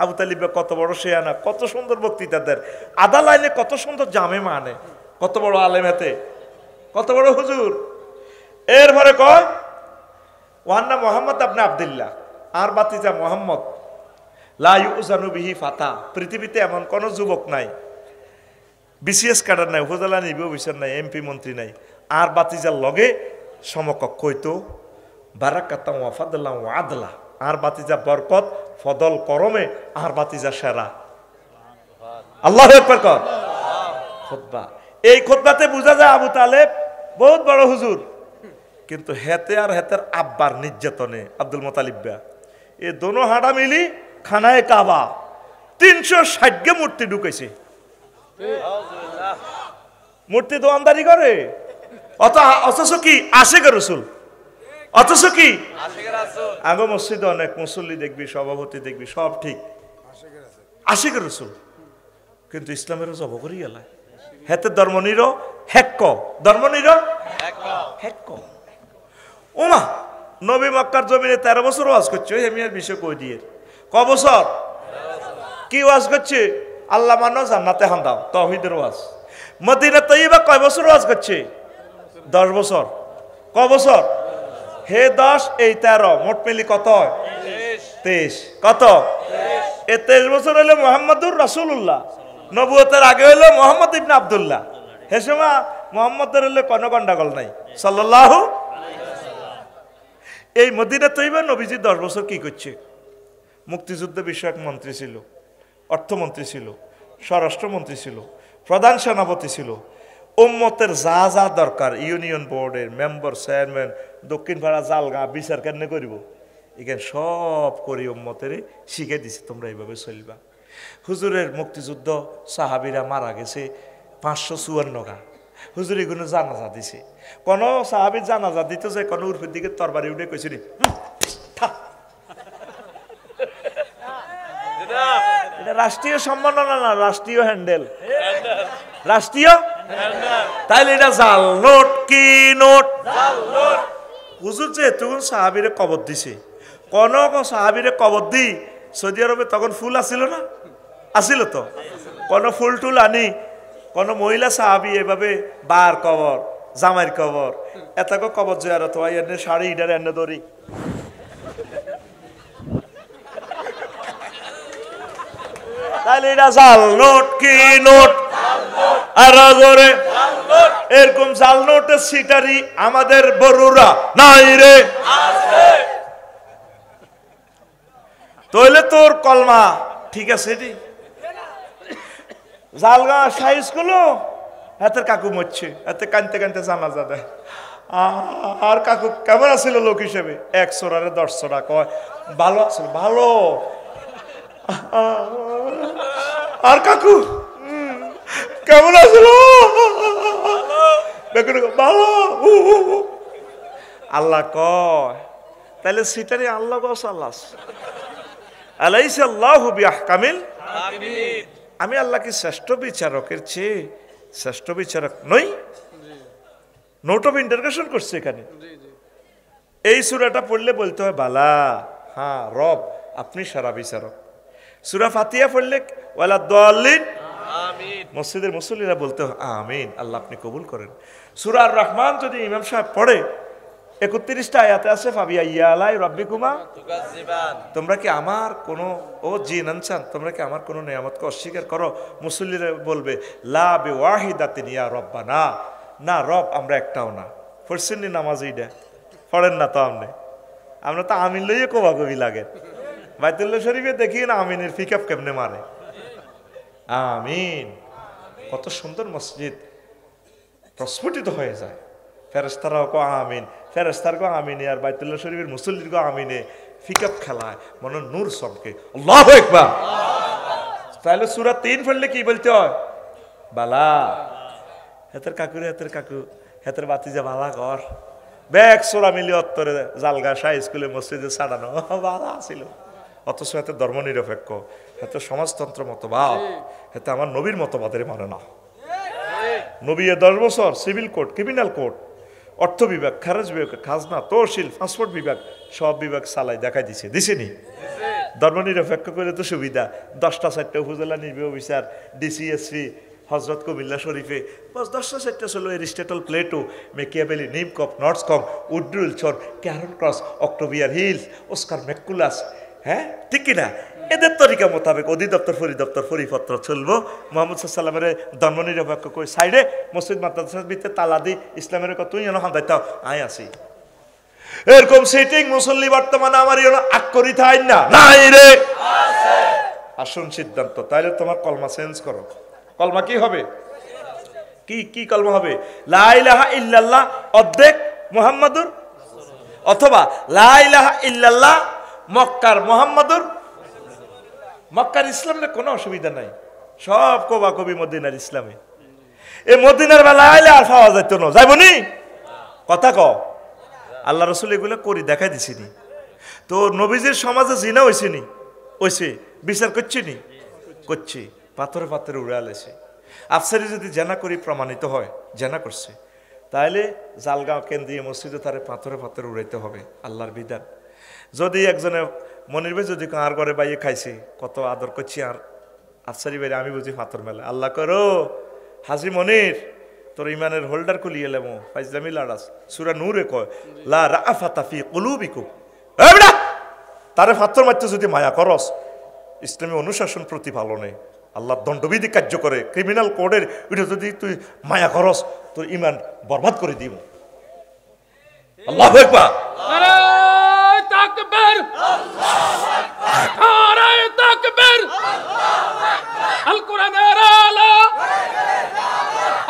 আবু তালিব কত বড় শেয়ানা, কত সুন্দর বক্তৃতা দেন, আদা লাইনে কত সুন্দর জামে মানে, কত বড় আলেম, হাতে কত বড় হুজুর। এরপরে কয় ওয়ান্না মুহাম্মদ ইবনে আব্দুল্লাহ, আর বাতিজা মুহাম্মদ লা ইউযানু বিহি ফাতা, পৃথিবীতে এমন কোন যুবক নাই, বিসিএস ক্যাডার নাই, উপজেলা নির্বাহী অফিসার নাই, এমপি মন্ত্রী নাই, আর বাতিজার লগে সমকক্ষ হইতো। বারাকাতান ওয়া ফাদলান ওয়া আদলা, আর বাতিজা বরকত ফদল করমে, আর বাতিজা সেরা। আল্লাহু আকবার কর। খুতবা, এই খুতবাতে বোঝা যায় আবু তালেব বহুত বড় হুজুর, কিন্তু হেতে আর হেতের আব্বার নির্যাতনে আব্দুল মুতালিব এ দোনো হাঁটা মিলি খানায় কাবা 360 মূর্তি ঢুকেছে। মূর্তি দোয়ানদারি করে, অথচ কি আশিক রাসূল, অথচ কি আগে মসজিদে অনেক মুসল্লি দেখবি, সভাপতি দেখবি, সব ঠিক, আশিক রাসূল, কিন্তু ইসলামের জব করি এলায় হেতে ধর্মনির হেক্ক, ধর্মনির হেক্ক। ওমা নবী মক্কার জমিনে 13 বছর ওয়াজ করছে, ওই হেমিয়ার বিষয় কই দিয়ে ক বছর কি ওয়াজ করছে? আল্লাহ মানো, জান্নাতে হান্দাও, তাওহীদের ওয়াজ। মদিনা তৈয়বা কয় বছর ওয়াজ করছে? 10 বছর। ক বছর? হে 10 এই 13, মোট মিলি কত হয়? 23। কত? এই 23 বছর হলো মুহাম্মদুর রাসূলুল্লাহ, নবুয়তের আগে হলো মুহাম্মদ ইবনে আব্দুল্লাহ। হে সময় মুহাম্মদের হলে কোনো গন্ডগোল নাই, সাল্লাল্লাহু। এই মদিনা তৈয়বা নবীজি 10 বছর কি করছে? মুক্তিযুদ্ধ বিষয়ক মন্ত্রী ছিল, অর্থমন্ত্রী ছিল, স্বরাষ্ট্রমন্ত্রী ছিল, প্রধান সেনাপতি ছিল। উম্মতের যা যা দরকার, ইউনিয়ন বোর্ডের মেম্বার, চেয়ারম্যান, দক্ষিণ পাড়া জালগা বিচার কেন করিব, এখানে সব করি উম্মতের শিখে দিছে, তোমরা এইভাবে চলবা। হুজুরের মুক্তিযুদ্ধ সাহাবিরা মারা গেছে 554 গা। হুজুর এগুলো জানাজা দিছে। কোন সাহাবির জানাজা দিতে যায়, কোন উর্ফের দিকে তরবারি উঠে কইছে নি, এটা রাষ্ট্রীয় সম্মাননা না, রাষ্ট্রীয় হ্যান্ডেল, রাষ্ট্রীয়। তাইলে এটা জাল নোট, কি নোট? হুজুর যে তখন সাহাবিরে কবর দিছে, কোন সাহাবিরে কবর দি সৌদি আরবে তখন ফুল আসিল না? আসিল তো। কোন ফুল টুল আনি কোন মহিলা সাহাবি এভাবে বার কবর, জামাইর কবর, এতকে কবর জিয়ারত হয়, এনে শাড়ি ইডার এনে দড়ি, তাহলে এটা জাল নোট, কি নোট? আর জোরে এরকম জাল নোটের সিটারি আমাদের বড়ুরা নাই রে। তাহলে তোর কলমা ঠিক আছে, জালগা সাইজ গুলো হাতের কাকু মরছে, হাতে কানতে কানতে জানাজা দেয়। আর কাকু কেমন আছিল লোক হিসেবে? 100 আর 10 টাকা কয়, ভালো আছিল, ভালো। আর কাকু কেমন আছিল? ভালো। আল্লাহ কয়, তাহলে সিটারি আল্লাহ গো সাল্লাস আলাইসা আল্লাহু বিআহকামিল হাকিমিন। আমি আল্লাহ কি শ্রেষ্ঠ বিচারকের চেয়ে শ্রেষ্ঠ বিচারক নই? নোট অফ ইন্টারগেশন করছে এখানে। এই সূরাটা পড়লে বলতে হয় বালা, হ্যাঁ রব আপনি সারা বিচারক। সূরা ফাতিহা পড়লে ওয়ালা দাল্লিন আমিন, মসজিদের মুসল্লিরা বলতে হয় আমিন, আল্লাহ আপনি কবুল করেন। সূরা আর রহমান যদি ইমাম সাহেব পড়ে 31টা আয়াতে আছে, ফাবিয়া ইয়ালাই রাব্বিকুমা তুকাজ্জিবান, তোমরা কি আমার কোনো ও জিন আনসান, তোমরা কি আমার কোনো নিয়ামতকে অস্বীকার করো? মুসল্লিরা বলবে লা বিওয়াহিদাতিন ইয়া রব্বানা, না রব আমরা একটাও না। পড়ছেন নি নামাজ? এইটা পড়েন না তো আপনি? আমরা তো আমিন লইয়ে কোবাকবি লাগে। বাইতুল্লাহ শরীফে দেখি না আমিনের পিকআপ কেমনে মারে, আমিন। কত সুন্দর মসজিদ প্রস্ফুটিত হয়ে যায়। ফেরেশতারাও কো আমিন, ফেরেশতার কো আমিন, আর বাইতুল্লাহ শরীফের মুসল্লির কো আমিনে পিকআপ খেলায়, মনে নূর চমকে। আল্লাহু আকবার। তাহলে সূরা 3 পড়লে কি বলতে হয়? বালা। হেতের কাকুরে, হেতের কাকু, হেতের বাতিজা বালা ঘর ব্যাগ সোরা মিলি অত্তরে জালগা শাহ স্কুলে মসজিদে ছাড়ানো বালা ছিল। অথচ এতে ধর্ম নিরপেক্ষ, এতে সমাজতন্ত্র মতবাদ, এতে আমার নবীর মতবাদের মানে না। নবী 10 বছর সিভিল কোড, ক্রিমিনাল কোড, অর্থ বিভাগ, খারেজ বিভাগ, খাজনা, তহসিল, পাসপোর্ট বিভাগ, সব বিভাগ চালাই দেখাই দিছে, দিছেনি? ধর্ম নিরপেক্ষ করে তো সুবিধা। 10টা 4টা উপজেলা নির্বাহী অফিসার, ডিসিএসপি, হজরত কুমিল্লা শরীফে বাস 10টা 4টা ছিল। এরিস্টটল, প্লেটো, মেকিয়াভেলি, নিমকপ, নর্থসকম, উড্রুল চর, ক্যারন ক্রস, অক্টোবিয়ার হিলস, অস্কার ম্যাকুলাস, হ্যাঁ ঠিক কিনা? এদের তরিকা মোতাবেক অধিদপ্তর পরিদপ্তর পরিপত্র চলবো। মোহাম্মদ সাল্লামের ধর্ম নিরপেক্ষ করে সাইডে মসজিদ মাদ্রাসার ভিতরে তালা দি ইসলামের তুই যেন হান্দাইতাও আয় আসি। এরকম সিটিং মুসল্লি বর্তমানে আমার আগ করি থাই না নাই রে। আসুন সিদ্ধান্ত, তাইলে তোমার কলমা চেঞ্জ করো। কলমা কি হবে? কি কি কলমা হবে? লা ইলাহা ইল্লাল্লাহ অর্ধেক মুহাম্মাদুর, অথবা লা ইলাহা ইল্লাল্লাহ মক্কার মুহাম্মাদুর মক্কার ইসলামের কোনো অসুবিধা নাই, সব কবা কবি মদিনার ইসলামে। এই মদিনার বেলা আইলে আর পাওয়া যাইত না, যাইবনি কথা ক। আল্লাহ রসুল এগুলো করি দেখাই দিছিনি তো। নবীজির সমাজে জিনা হয়েছে নি, হয়েছে, বিচার করছে নি, করছে, পাথরে পাথরে উড়ে আলেছে। আফসারি যদি জেনা করি প্রমাণিত হয় জেনা করছে, তাহলে জালগাঁও কেন্দ্রীয় মসজিদে তারে পাথরে পাথরে উড়াইতে হবে, আল্লাহর বিধান। যদি একজনে মনির ভাই যদি কার ঘরে বাইয়ে খাইছে, কত আদর করছি, আর আফসারি বাইরে আমি বুঝি পাথর মেলে, আল্লাহ করো হাজি মনির তোর ইমানের হোল্ডার খুলি এলাম ফাইজলামি লাড়াস। সূরা নূরে কয় লা রাআফাতা ফি কুলুবিকুম, এই বেটা তারে পাথর মারতে যদি মায়া করস, ইসলামী অনুশাসন প্রতিপালনে আল্লাহ দণ্ডবিধি কার্য করে, ক্রিমিনাল কোডের ওইটা যদি তুই মায়া করস, তোর ইমান বরবাদ করে দিব। আল্লাহু আকবার, নারায়ে তাকবীর, নারায়ে তাকবীর, আল কোরআনের আলো,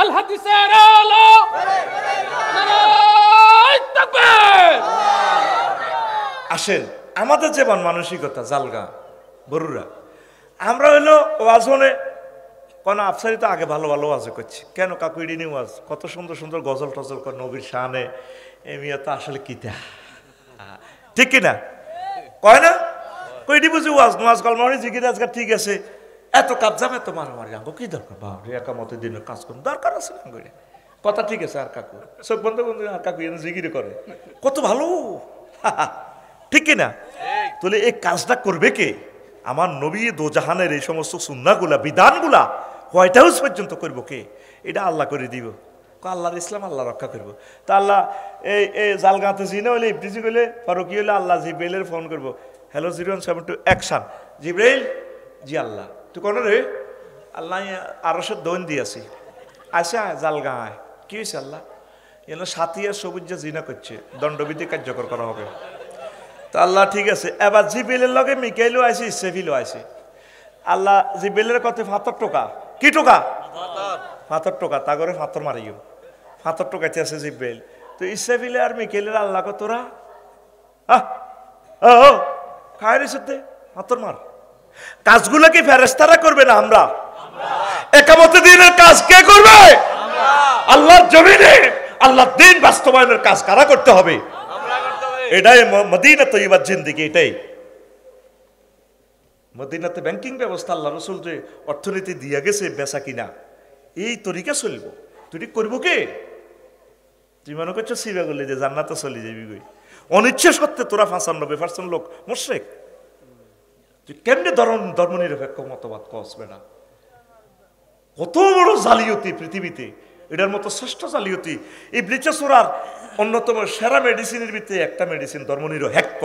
আল হাদিসের আলো, নারায়ে তাকবীর। আসেন আমাদের যে মানসিকতা জালগা বড়ুরা, আমরা হইলো ওয়াজ হনে কোন আফসারি তো আগে ভালো ভালো ওয়াজ করছি, কেন কাকু ইডিনি ওয়াজ কত সুন্দর সুন্দর গজল টজল করে নবীর শানে, এমিয়া তো আসলে কিতা ঠিক কিনা কয় না, কইডি বুঝি ওয়াজ নোয়াজ কলমারি জিকির আজকাল ঠিক আছে, এত কাজ যাবে তো মারামারি আঙ্গো কি দরকার, বাবরে একামতের দিনের কাজ করুন দরকার আছে না আঙ্গো কথা ঠিক আছে। আর কাকু চোখ বন্ধ বন্ধু আর কাকু এনে জিকির করে কত ভালো ঠিক কিনা, তাহলে এই কাজটা করবে কে? আমার নবী দোজাহানের এই সমস্ত সুন্নাহগুলা বিধানগুলা হোয়াইট হাউস পর্যন্ত করবো কে? এটা আল্লাহ করে দিব, আল্লাহর ইসলাম আল্লাহ রক্ষা করবো। তা আল্লাহ এই জালগাঁতে জিনে হলে ইফটিজি করলে ফারুকি হলে আল্লাহ জিব্রাইলের ফোন করবো, হ্যালো 017 অ্যাকশন, জিব্রাইল জি আল্লাহ তুই কোন রে? আল্লাহ আরশের দোন দিয়েছি, আচ্ছা জালগাঁয় কি হয়েছে আল্লাহ? এগুলো সাথিয়া সবুজ জিনা করছে, দণ্ডবিধি কার্যকর করা হবে। তা আল্লাহ ঠিক আছে, এবার জিব্রাইলের লগে মিকাইলও আইছে, ইসরাফিলও আইছে। আল্লাহ জিব্রাইলের কথা ফাতর টোকা, কি টোকা? ফাতর টোকা, তা করে ফাতর মারিও, ফাতর টোকাইতে আছে জিব্রাইল। তো ইসরাফিলে আর মিকাইলের আল্লাহ কো তোরা খায় সাথে ফাতর মার। কাজগুলো কি ফেরেশতারা করবে না আমরা? একামতের দিনের কাজ কে করবে? আল্লাহর জমিনে আল্লাহর দিন বাস্তবায়নের কাজ কারা করতে হবে? এটাই মদিনা তৈয়বার জিন্দেগি। এটাই মদিনাতে ব্যাংকিং ব্যবস্থা আল্লাহ রসুল যে অর্থনীতি দিয়া গেছে বেচা কিনা, এই তরিকা চলবো। তুই করবো কে? তুই মনে করছো সিবা করলে যে জান্নাতে চলে যাবি গই, অনিচ্ছা সত্ত্বে তোরা 95% লোক মুশরিক। তুই কেমনে ধর্ম নিরপেক্ষ মতবাদ কসবে না? কত বড় জালিয়াতি পৃথিবীতে, এটার মতো শ্রেষ্ঠ জালিয়াতি এই ব্লিচাসোরার অন্যতম সেরা মেডিসিনের ভিতরে একটা মেডিসিন ধর্মনিরপেক্ষ।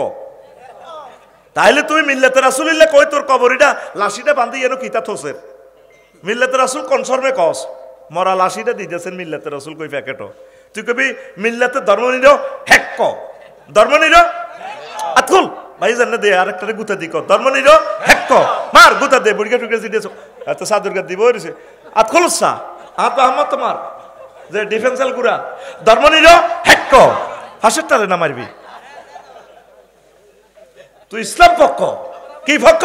তাইলে তুমি মিল্লাতে রাসূলুল্লাহ কই তোর কবরিটা লাশিটা বান্ধি এনো কিতা থোসের মিল্লাতে রাসূল কনফার্মে কস মরা লাশিটা দিতেছেন মিল্লাতে রাসূল কই প্যাকেটও, তুই কবি মিল্লাতে ধর্মনিরপেক্ষ, আতকুল ভাই জান্না দে আরেকটা গুতা দিক ধর্মনিরপেক্ষ মার গুতা দে বুড়িয়া টুকে দিতেছ এত সাদুরগা দিব হইছে আতকুল সা আত আহমদ তোমার যে ডিফেন্সাল গুরা ধর্মনিরপেক্ষ হাসেরটারে না মারবি। তুই ইসলাম পক্ষ কি পক্ষ?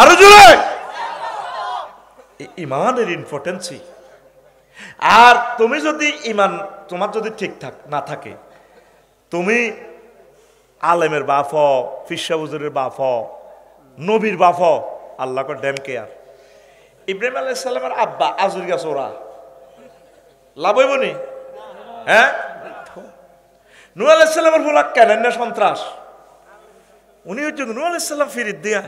আরো জোরে ইমানের ইম্পর্টেন্সি। আর তুমি যদি ইমান তোমার যদি ঠিকঠাক না থাকে, তুমি আলেমের বাপ, ফিরসা হুজুরের বাপ, নবীর বাপ, আল্লাহ কর ড্যাম কেয়ার। ইব্রাহিম আলাইহিস সালামের আব্বা আজুর গাছ ওরা লাভ হইব নি? হ্যাঁ, নূহ আলাইহিস সালামের বলা কেন সন্ত্রাস, উনি হচ্ছেন নূহ আলাইহিস সালাম ফিরিত দিয়া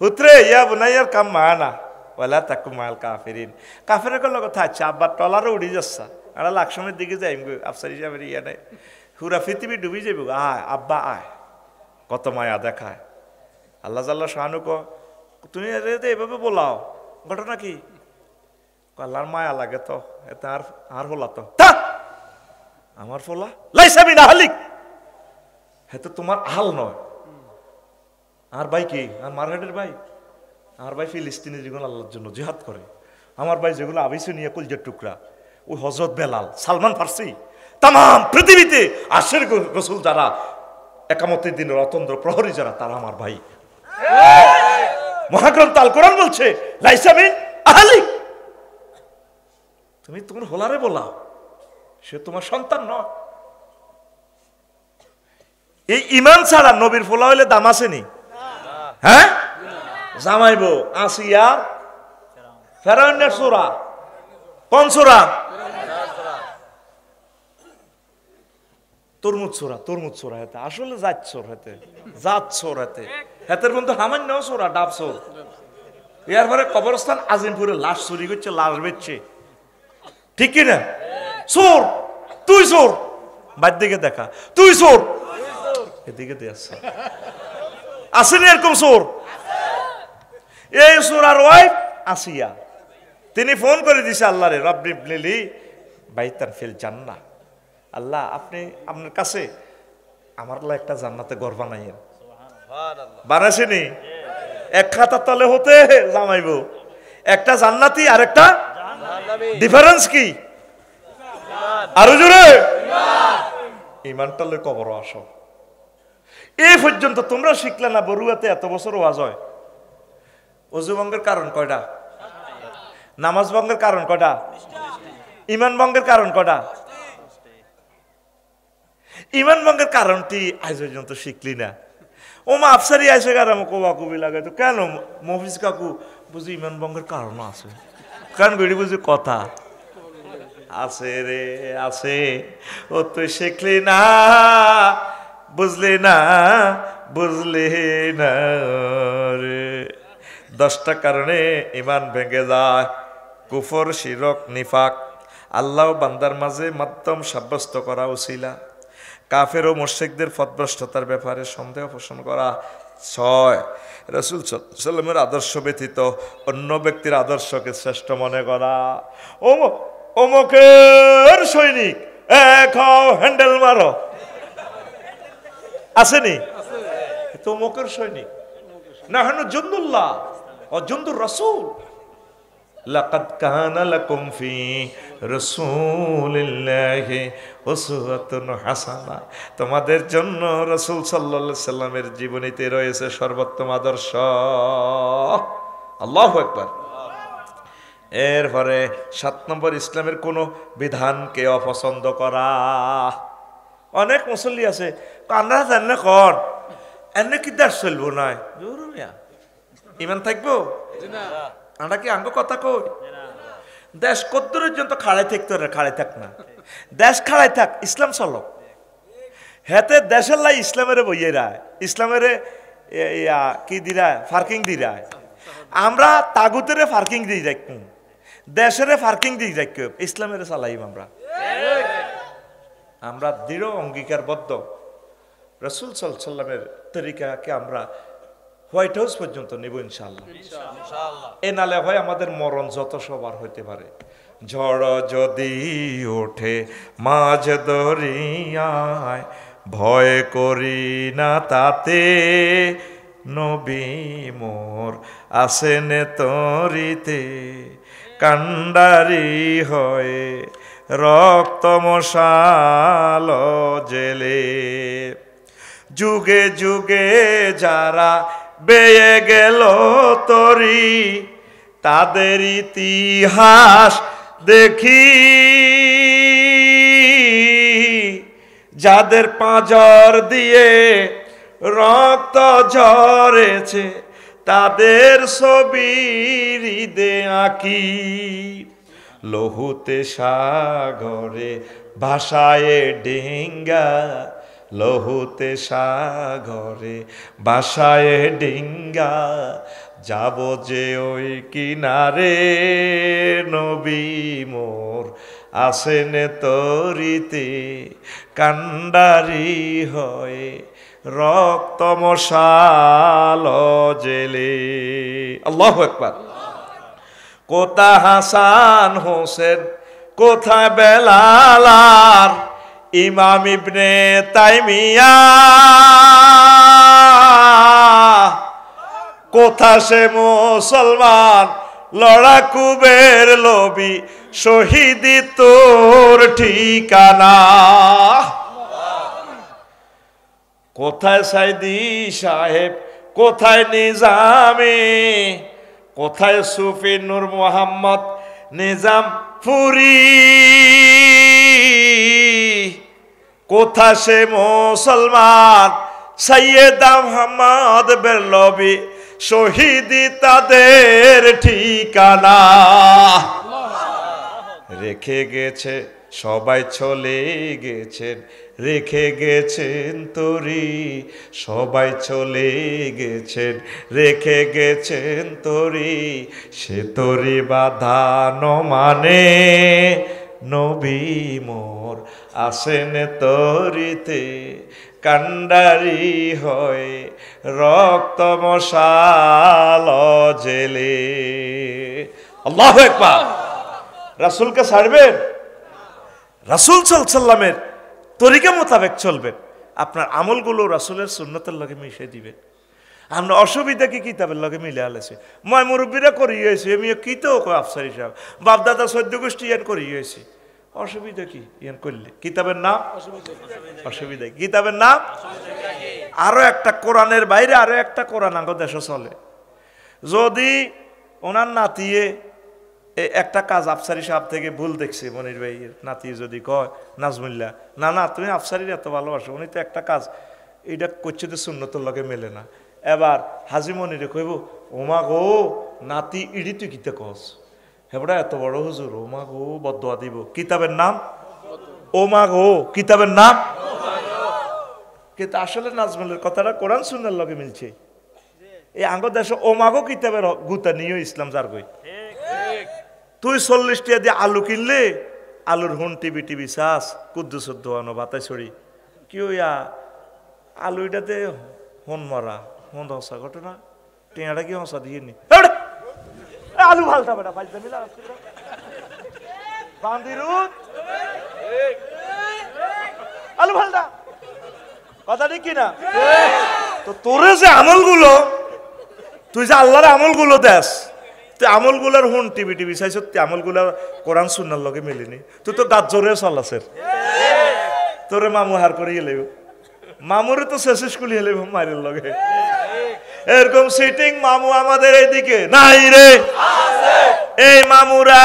হুতরে ইয়া বুনাইয়ার কাম মানা ওয়ালা তাকুম মাল কাফিরিন। কাফেরের লগে থাকছে, আব্বার টলারও উড়ি যাচ্ছে, আমরা লাকসমের দিকে যাই আফসার হিসাবের ইয়া নেই, পুরা পৃথিবী ডুবি যাইব। আয় আব্বা আয়, কত মায়া দেখায়। আল্লাহ জাল্লা শাহানু ক তুমি এভাবে বলাও, ঘটনা কি? আল্লাহর মায়া লাগে তো, এতে আর হলা তো আমার ফোলা লাইসাবি না হালিক, হ্যাঁ তো তোমার হাল নয়। আর ভাই কি? আর মারহাটের ভাই, আমার ভাই ফিলিস্তিনি যেগুলো আল্লাহর জন্য জিহাদ করে, আমার ভাই যেগুলো আবিসে নিয়ে কলজের টুকরা, ওই হযরত বেলাল, সালমান ফার্সি, তাম পৃথিবীতে আশের রসুল যারা, একামতের দিনের অতন্দ্র প্রহরী যারা, তারা আমার ভাই। মহাগ্রন্থ আল কোরআন বলছে লাইসা মিন আহলিক, তুমি তোমার হোলারে বলাও, সে তোমার সন্তান নয়। এই ঈমান ছাড়া নবীর ফোলা হইলে দাম আসেনি? হ্যাঁ, জামাইবো আসিয়া ফেরাউনের সূরা, কোন সূরা? তরমুজ সূরা, তরমুজ সূরা হেতে আসলে জাত সূর হেতে, জাত সূর হেতে, হেতের বন্ধু সামান্য সূরা ডাব সূর। এরপরে কবরস্থান আজিমপুরে লাশ চুরি করছে, লাশ বেচছে, ঠিক কি না? চোর, তুই চোর, বাদ দিকে দেখা, তুই চোর, এদিকে দেখছে আসেনি এরকম চোর? এই সূরার ওয়াইফ আসিয়া, তিনি ফোন করে দিছে আল্লাহ রে, রব্বি ইবনিলি বাইতান ফিল জান্নাহ, আল্লাহ আপনি আপনার কাছে আমার লা একটা জান্নাতে ঘর বানাইয়েন। বানাইছেনি? এক খাতার তলে হতে জামাইবো, একটা জান্নাতি আর একটা ডিফারেন্স কি? আরো জোরে ঈমানটা লই কবর আসো। এই পর্যন্ত তোমরা শিখলে না বরুয়াতে এত বছর ওয়াজ হয়। ওযু ভঙ্গের কারণ কয়টা? নামাজ ভঙ্গের কারণ কয়টা? ঈমান ভঙ্গের কারণ কয়টা? ঈমান ভঙ্গের কারণটি আজ পর্যন্ত শিখলি না। ও মা আফসারি আইসে গারাম কোবা কবি লাগে, তো কেন মফিজ কাকু বুঝি ঈমান ভঙ্গের কারণ আছে, কারণ গড়ি বুঝি কথা আছে রে আছে, ও তুই শিখলি না, বুঝলি না, বুঝলি না রে। 10টা কারণে ঈমান ভেঙে যায়, কুফর, শিরক, নিফাক, আল্লাহ বান্দার মাঝে মাধ্যম সাব্যস্ত করা উছিলা, কাফের ও মুশরিকদের পথভ্রষ্টতার ব্যাপারে সন্দেহ পোষণ করা, 6 রাসূল সাল্লাল্লাহু আলাইহি ওয়াসাল্লামের আদর্শ ব্যতীত অন্য ব্যক্তির আদর্শকে শ্রেষ্ঠ মনে করা। অমুকের সৈনিক খাও হ্যান্ডেল মারো, আসেনি? তো অমুকের সৈনিক না, হেন জুন্দুল্লাহ ও জুন্দুর রাসূল। লাকাদ কানা লাকুম ফি রাসূলিল্লাহি উসওয়াতুন হাসানাহ, তোমাদের জন্য রাসূল সাল্লাল্লাহু আলাইহি সাল্লামের জীবনীতে রয়েছে সর্বোত্তম আদর্শ। আল্লাহু আকবার। এরপরে 7 নম্বর, ইসলামের কোনো বিধানকে অপছন্দ করা। অনেক মুসল্লি আছে কান্না জানলে কর এনে কি দেশ চলবো নাই, ইমান থাকবো আমরা কি আঙ্গ কথা কই? দেশ কদ্দূর পর্যন্ত খাড়াই থাকতে খাড়াই থাক না, দেশ খাড়াই থাক, ইসলাম চলো। হেতে দেশের লাই ইসলামের বইয়ে রায়, ইসলামের কি দিরায় ফার্কিং দিরায়, আমরা তাগুতের ফার্কিং দিয়ে রাখ, দেশের ফার্কিং দিয়ে রাখ, ইসলামের চালাইম আমরা দৃঢ় অঙ্গীকারবদ্ধ। রাসূল সাল্লাল্লাহু আলাইহি ওয়াসাল্লামের তরিকাকে আমরা হোয়াইট হাউস পর্যন্ত নেব ইনশাআল্লাহ। এ নালে হয় আমাদের মরণ যত সবার হইতে পারে। ঝড় যদি ওঠে মাঝ দরিয়ায়, ভয় করি না তাতে, নবী মোর আসেন তরিতে, কান্ডারি হয়ে রক্ত মশাল জেলে, যুগে যুগে যারা বেয়ে গেল তরি, তাদের ইতিহাস দেখি, যাদের পাঁজর দিয়ে রক্ত ঝরেছে, তাদের ছবি হৃদে আঁকি, লহুতে সাগরে ভাসায় ডিঙ্গা, লহুতে সাগরে ভাসায় ডিঙ্গা, যাব যে ওই কিনারে, নবী মোর আসেন তরিতে, কান্ডারি হয়ে রক্ত মশাল জেলে। আল্লাহু আকবার। কোথা হাসান হোসেন, কোথায় বেলাল আর ইমাম ইবনে তাইমিয়া, কোথা সে মুসলমান লড়াকুবের লোভী, শহীদি তোর ঠিকানা, কোথায় সাইদি সাহেব, কোথায় নিজামে, কোথায় সুফি নূর মোহাম্মদ নিজাম পুরি, কোথা সে মুসলমান সৈয়দ আহমদ বেরলভী শহীদি তাদের ঠিকানা। রেখে গেছে সবাই চলে গেছেন, রেখে গেছেন তরি সবাই চলে গেছেন, রেখে গেছেন তরি সে তরি বাঁধানো মানে নবী মোর আসেন তরিতে কান্ডারি হয় রক্ত মশাল জেলে। আল্লাহু আকবার। রাসূলকে ছাড়বেন, রাসূল সাল্লাল্লামের তরিকা মোতাবেক চলবেন, আপনার আমলগুলো রাসূলের সুন্নতের লগে মিশিয়ে দিবেন। আমরা অসুবিধা কি কিতাবের লগে মিলে আলেছে, ময় মুরব্বীরা করিয়েছে, আমি কি তো আফসারি সাহেব বাপদাদা সদ্য গোষ্ঠী ইয়ান করিয়েছি, অসুবিধা কি ইয়ান করলে? কিতাবের নাম অসুবিধা, কিতাবের নাম আরো একটা কোরআনের বাইরে আরো একটা কোরআন আঙ্গ দেশে চলে। যদি ওনার নাতিয়ে একটা কাজ আফসারি সাহেব থেকে ভুল দেখছে, মনির ভাইয়ের নাতি যদি কয় নাজমুল্লাহ না না তুমি আফসারির এত ভালোবাসো, উনি তো একটা কাজ এইটা করছে তো সুন্নতের লগে মেলে না, এবার হাজি মনিরে কইব ওমা গো নাতি ইডি তুই কিতে কস, হেবড়া এত বড় হুজুর ওমা গো বদদোয়া দিব। কিতাবের নাম ওমা গো, কিতাবের নাম। কিন্তু আসলে নাজমুলের কথাটা কোরআন সুন্নাহর লগে মিলছে। এই আঙ্গ দেশে ওমাগো কিতাবের গুতা নিয়ে ইসলাম যার কই, তুই 40 টাকা দিয়ে আলু কিনলে আলুর হুন টিভি টিভি চাষ কুদ্দুস দোয়ানো বাতাই ছড়ি কি ওইয়া আলু এটাতে হন মরা হন হসা ঘটনা টেঁয়াটা কি হসা দিয়ে নি আলু ভালটা বেটা ফাইলটা মিলা বান্দিরুত আলু ভালটা কথা ঠিক কিনা? তো তোরে যে আমলগুলো তুই যে আল্লাহর আমলগুলো দেশ, তুই আমলগুলার হুন টিভি টিভি চাইছ, তুই আমলগুলার কোরআন সুন্নাহর লগে মিলিনি, তুই তো গাছ জোরে চলাছের তোরে মামু হার করে গেলে মামুরে তো শেষ স্কুল হেলে মারের লগে এরকম সিটিং মামু আমাদের এইদিকে নাই রে। এই মামুরা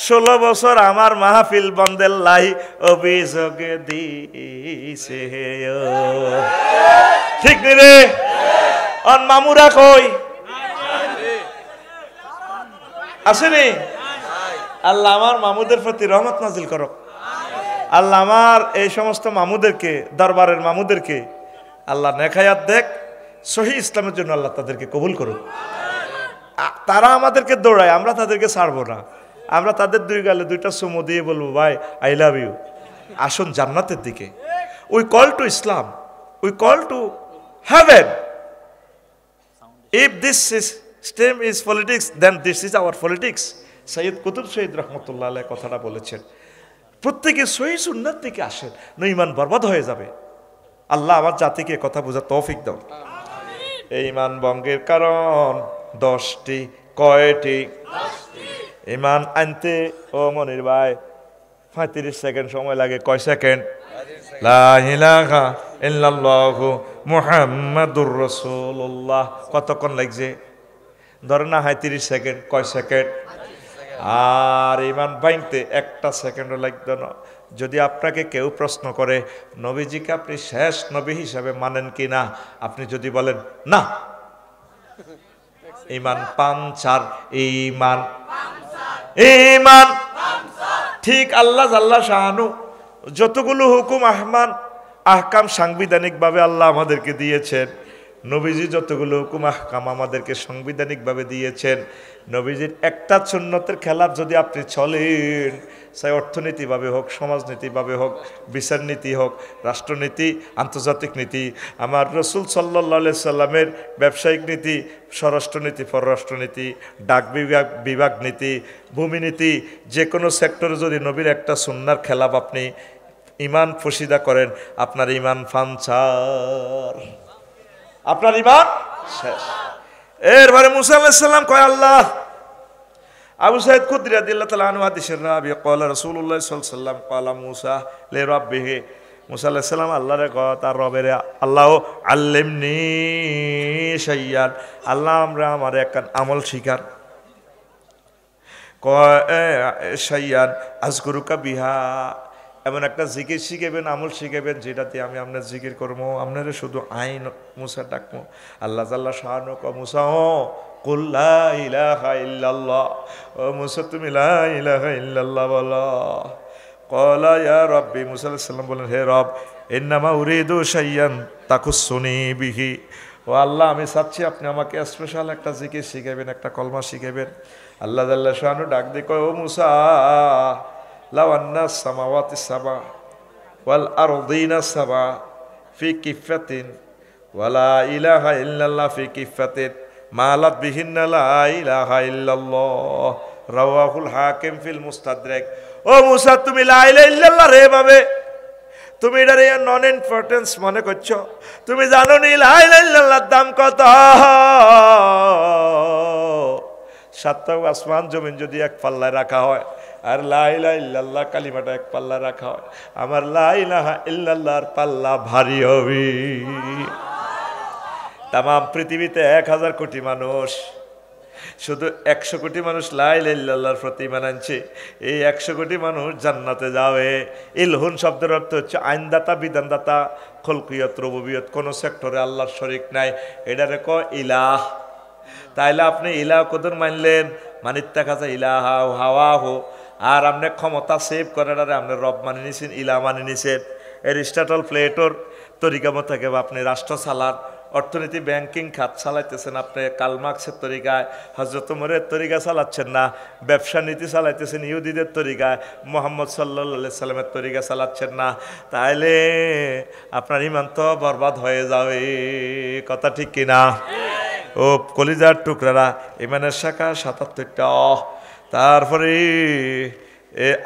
16 বছর আমার মাহফিল বন্ধের লাই অভিযোগ দিছে, ঠিক নি রে? অন মামুরা কই আসেনি? আল্লাহ আমার মামুদের প্রতি রহমত নাজিল করো। আল্লাহ আমার এই সমস্ত মামুদেরকে, দরবারের মামুদেরকে আল্লাহ নেখায়াত দেখ, সহি ইসলামের জন্য আল্লাহ তাদেরকে কবুল করুক। তারা আমাদেরকে দৌড়ায়, আমরা তাদেরকে ছাড়বো না। আমরা তাদের দুই গালে দুইটা চুমু দিয়ে বলবো ভাই আই লাভ ইউ, আসুন জান্নাতের দিকে। We call to Islam, we call to heaven. If this stem is politics then this is our politics. Sayyid Qutb শহীদ রহমতুল্লাহ আলাইহি কথাটা বলেছেন। প্রত্যেকে সহি সুন্নাত থেকে আসেন, নয় ইমান বরবাদ হয়ে যাবে। আল্লাহ আমার জাতিকে কথা বোঝার তৌফিক দাও। এই ইমান ভঙ্গের কারণ 10টি। কয়টি? ইমান আনতে ও মনির ভাই 35 সেকেন্ড সময় লাগে। কয় সেকেন্ড? লা ইলাহা ইল্লাল্লাহু মুহাম্মাদুর রাসূলুল্লাহ। কতক্ষণ লাগছে? ধরেন না 35 সেকেন্ড। কয় সেকেন্ড? আর ইমান বাইনতে 1টা সেকেন্ডও লাগতো না। যদি আপনাকে কেউ প্রশ্ন করে নবীজিকে আপনি শেষ নবী হিসাবে মানেন কি না, আপনি যদি বলেন না, ইমান পাঞ্চার, ইমান ইমান ঠিক আল্লাহ জাল্লা শাহানু যতগুলো হুকুম আহকাম সাংবিধানিকভাবে আল্লাহ আমাদেরকে দিয়েছেন, নবীজি যতগুলো হুকুম আহকাম আমাদেরকে সাংবিধানিকভাবে দিয়েছেন, নবীজির একটা সুন্নতের খেলার যদি আপনি চলেন, চাই অর্থনীতিভাবে হোক, সমাজনীতিভাবে হোক, বিচার নীতি হোক, রাষ্ট্রনীতি, আন্তর্জাতিক নীতি, আমার রসুল সাল্লাল্লাহু আলাইহি সাল্লামের ব্যবসায়িক নীতি, স্বরাষ্ট্রনীতি, পররাষ্ট্রনীতি, ডাক বিভাগ নীতি, ভূমি নীতি, যে কোনো সেক্টরে যদি নবীর একটা সুন্নার খেলাপ আপনি ইমান ফসিদা করেন, আপনার ইমান ফানচার, আপনার ইমান শেষ। এরপরে মুসা আলাইহিস সালাম কয় আল্লাহ, আবু সাইদ খুদরি রাদিয়াল্লাহু তাআলা আনহু হাদিসের রাবি ক্বালা রাসূলুল্লাহ সাল্লাল্লাহু আলাইহি ওয়াসাল্লাম ক্বালা মুসা লি রাব্বিহি, মুসা আলাইহিস সালাম আল্লাহরে কয় তার রবের আল্লাহ আল্লিমনি শাইয়ান, আল্লাহ আমরা আমার একটা আমল শিখার। কয় শাইয়ান আজকুরুকা বিহা, এমন একটা জিকির শিখাবেন, আমল শিখাবেন যেটাতে আমি আপনার জিকির করবো, আপনার শুধু আইন মুসা ডাকবো। আল্লাহ জাল্লা শাহানু ক মুসা কুল লা ইলাহা ইল্লাল্লাহ, ও মুসা তুমি লা ইলাহা ইল্লাল্লাহ বলো। ক্বালা ইয়া রাব্বি, মুসা আলাইহিস সালাম বলেন হে রব, ইন্নামা উরিদু শাইয়ান তাকুসুনি বিহি, ও আল্লাহ আমি চাচ্ছি আপনি আমাকে স্পেশাল একটা জিকির শিখাবেন, একটা কলমা শিখাবেন। আল্লাহ জাল্লা শাহানু ডাক দিয়ে কয় ও মুসা লাউ আন্না সামাওয়াতি সাবা ওয়াল আরদিনা সাবা ফি কিফাতিন ওয়ালা ইলাহা ইল্লাল্লাহ ফি কিফাতিন মালাত বিহিন্না লা ইলাহা ইল্লাল্লাহ, রাওয়াহুল হাকিম ফিল মুস্তাদরাক। ও মুসা তুমি লা ইলাহা ইল্লাল্লাহ রে ভাবে তুমি এটার নন ইম্পর্টেন্স মনে করছো? তুমি জানো নি লা ইলাহা ইল্লাল্লাহর দাম কত? সাতটা আসমান জমিন যদি এক পাল্লায় রাখা হয় আর লা ইলাহা ইল্লাল্লাহ কালিমাটা এক পাল্লা রাখা হয়, আমার লা ইলাহা ইল্লাল্লাহর পাল্লা ভারী হবে। তাম পৃথিবীতে 1000 কোটি মানুষ, শুধু 100 কোটি মানুষ লা ইলাহা ইল্লাল্লাহর প্রতি ঈমান আনছে। এই 100 কোটি মানুষ জান্নাতে যাবে। ইলহুন শব্দের অর্থ হচ্ছে আইনদাতা, বিধানদাতা, খলকিয়ত, রুবুবিয়ত, কোন সেক্টরে আল্লাহর শরীক নাই, এটারে কয় ইলাহ। তাইলে আপনি ইলাহ কদর মানলেন, মানিত্যা খাজা ইলাহা হাওয়া হো, আর আপনি ক্ষমতা সেভ করার আপনি রব মানে নিছেন, ইলাহ মানে নিছেন। এরিস্টটল প্লেটোর তরিকা মতো আপনি রাষ্ট্র চালান, অর্থনীতি ব্যাংকিং খাত চালাইতেছেন আপনি কার্ল মার্কসের তরিকায়, হযরত ওমরের তরিকা চালাচ্ছেন না, ব্যবসা নীতি চালাইতেছেন ইহুদিদের তরিকায়, মুহাম্মদ সাল্লাল্লাহু আলাইহি সাল্লামের তরিকা চালাচ্ছেন না, তাইলে আপনার ঈমান তো বরবাদ হয়ে যাবে। কথা ঠিক কিনা? ও কলিজার টুকরারা, ঈমানের শাখা 77টা। তারপরে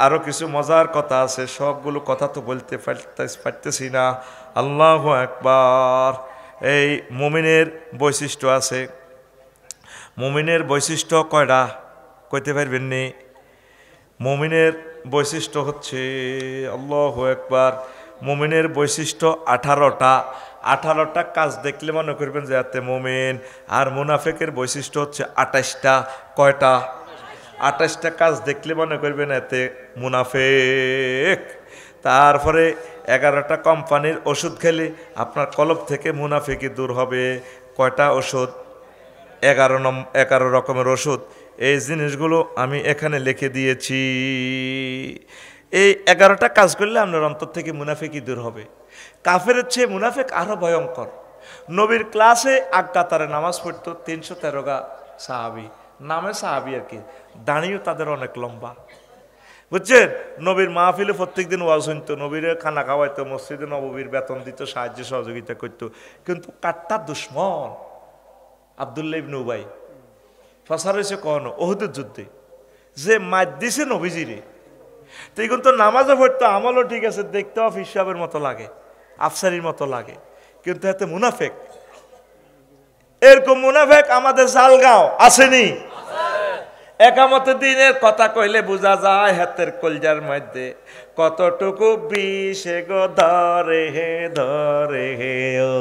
আরো কিছু মজার কথা আছে, সবগুলো কথা তো বলতে পারতেছি না। আল্লাহু আকবার। এই মুমিনের বৈশিষ্ট্য আছে। মুমিনের বৈশিষ্ট্য কয়টা কইতে পারবেন নি? মুমিনের বৈশিষ্ট্য হচ্ছে আল্লাহু আকবার, মুমিনের বৈশিষ্ট্য 18টা। 18টা কাজ দেখলে মনে করবেন যে এতে মুমিন। আর মুনাফিকের বৈশিষ্ট্য হচ্ছে 28টা। কয়টা? 28টা কাজ দেখলে মনে করবেন এতে মুনাফিক। তারপরে 11টা কোম্পানির ওষুধ খেলে আপনার কলব থেকে মুনাফিকি দূর হবে। কয়টা ওষুধ? 11 রকমের ওষুধ। এই জিনিসগুলো আমি এখানে লিখে দিয়েছি। এই 11টা কাজ করলে আপনার অন্তর থেকে মুনাফিকি দূর হবে। কাফেরের চেয়ে মুনাফিক আরো ভয়ঙ্কর। নবীর ক্লাসে আজ্ঞাতারে নামাজ পড়তো 313 গা সাহাবি, নামে সাহাবি আর কি, দাঁড়িয়েও তাদের অনেক লম্বা, বুঝছেন? নবীর মাহফিলে প্রত্যেকদিন ওয়াজ শুনতো, নবীর খানা খাওয়াইতো, মসজিদে নববীর বেতন দিত, সাহায্য সহযোগিতা করতো। কিন্তু কাট্টা দুশ্মন আব্দুল্লাহ ইবনে উবাই ফাসার হয়েছে কখনো ওহুদের যুদ্ধে, যে মার দিছে নবীজিরে। তো এখন তো নামাজও পড়তো, আমলও ঠিক আছে, দেখতে অফিস সাহেবের মতো লাগে, আফসারির মতো লাগে, কিন্তু এতে মুনাফেক। এরকম মুনাফেক আমাদের জালগাঁও আসেনি? একামতে দিনের কথা কইলে বোঝা যায় হাতের কলজার মধ্যে কতটুকু বিষে গো ধরে হে ও,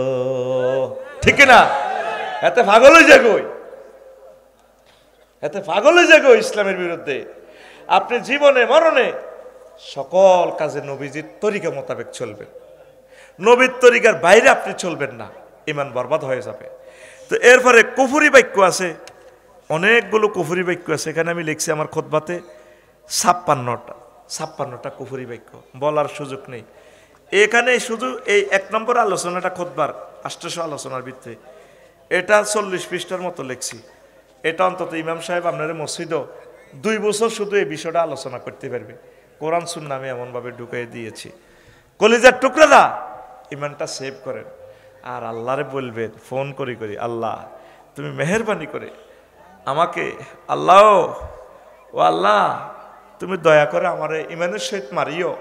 ঠিক না? এতে পাগল হয়ে যাগই, এতে পাগল হয়ে যাগো ইসলামের বিরুদ্ধে। আপনি জীবনে মরণে সকল কাজে নবীজির তরিকা মোতাবেক চলবেন, নবীর তরিকার বাইরে আপনি চলবেন না, ঈমান বরবাদ হয়ে যাবে। তো এরপরে কুফরি বাক্য আছে, অনেকগুলো কুফরি বাক্য আছে। এখানে আমি লিখছি আমার খুতবাতে 56টা কুফরি বাক্য, বলার সুযোগ নেই এখানে। শুধু এই 1 নম্বর আলোচনাটা খুতবার 800 আলোচনার ভিতরে, এটা 40 পৃষ্ঠার মতো লিখছি। এটা অন্তত ইমাম সাহেব আপনার মসজিদও 2 বছর শুধু এই বিষয়টা আলোচনা করতে পারবে। কোরআন সুন্নাহ আমি এমনভাবে ঢুকিয়ে দিয়েছি। কলিজার টুকরারা, ইমানটা সেভ করেন আর আল্লাহরে বলবেন ফোন করি, আল্লাহ তুমি মেহেরবানি করে আমাকে, আল্লাহ ও আল্লাহ তুমি দয়া করে আমার ইমানের সহিত মারিও।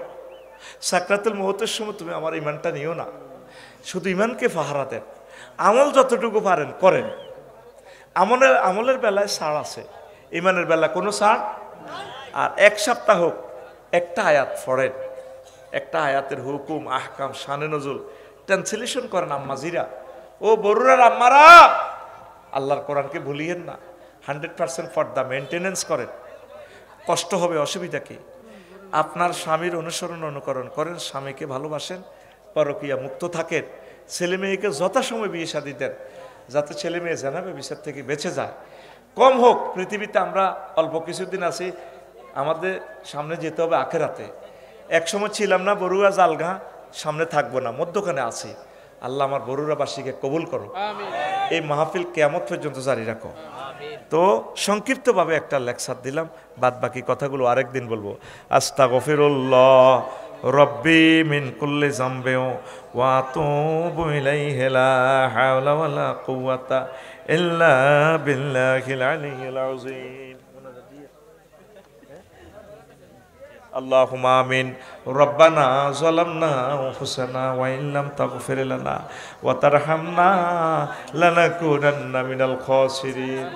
সাকরাতুল মউতের সময় তুমি আমার ইমানটা নিও না, শুধু ইমানকে পাহারা দেন। আমল যতটুকু পারেন করেন। আমলের বেলায় ছাড় আছে, ইমানের বেলা কোনো ছাড়। আর 1 সপ্তাহ হোক একটা আয়াত পড়েন, একটা আয়াতের হুকুম আহকাম শানে নজুল ট্রান্সলেশন করেন আম্মাজিরা, ও বড়ুরার আম্মারা, আল্লাহর কোরআনকে ভুলিয়েন না। 100% পর্দা মেনটেনেন্স করেন। কষ্ট হবে, অসুবিধা কি? আপনার স্বামীর অনুসরণ অনুকরণ করেন, স্বামীকে ভালোবাসেন, পরকীয়া মুক্ত থাকেন, ছেলে মেয়েকে যথাসময় বিয়ে শাদী দেন, যাতে ছেলে মেয়ে জানাবে বিচার থেকে বেঁচে যায়। কম হোক, পৃথিবীতে আমরা অল্প কিছুদিন আছি, আমাদের সামনে যেতে হবে আখেরাতে। একসময় ছিলাম না বড়ুয়া জালগা, সামনে থাকবো না, মধ্যখানে আছি। আল্লাহ আমার বড়ুরাবাসীকে কবুল করো, এই মাহফিল কিয়ামত পর্যন্ত জারি রাখো। তো সংক্ষিপ্তভাবে একটা লেকচার দিলাম, বাদ বাকি কথাগুলো আরেকদিন বলবো। আস্তাগফিরুল্লাহ রব্বি মিন কুল্লি যামবিন ওয়া আতুবু ইলাইহি লা হাওলা ওয়ালা কুওয়াতা ইল্লা বিল্লাহিল আলিয়্যিল আযীম। আল্লাহুম্মা আমিন। রব্বানা যালামনা আনফুসানা ওয়া ইল্লাম তাগফির লানা ওয়া তারহামনা লানাকুনান্না মিনাল খাসিরিন।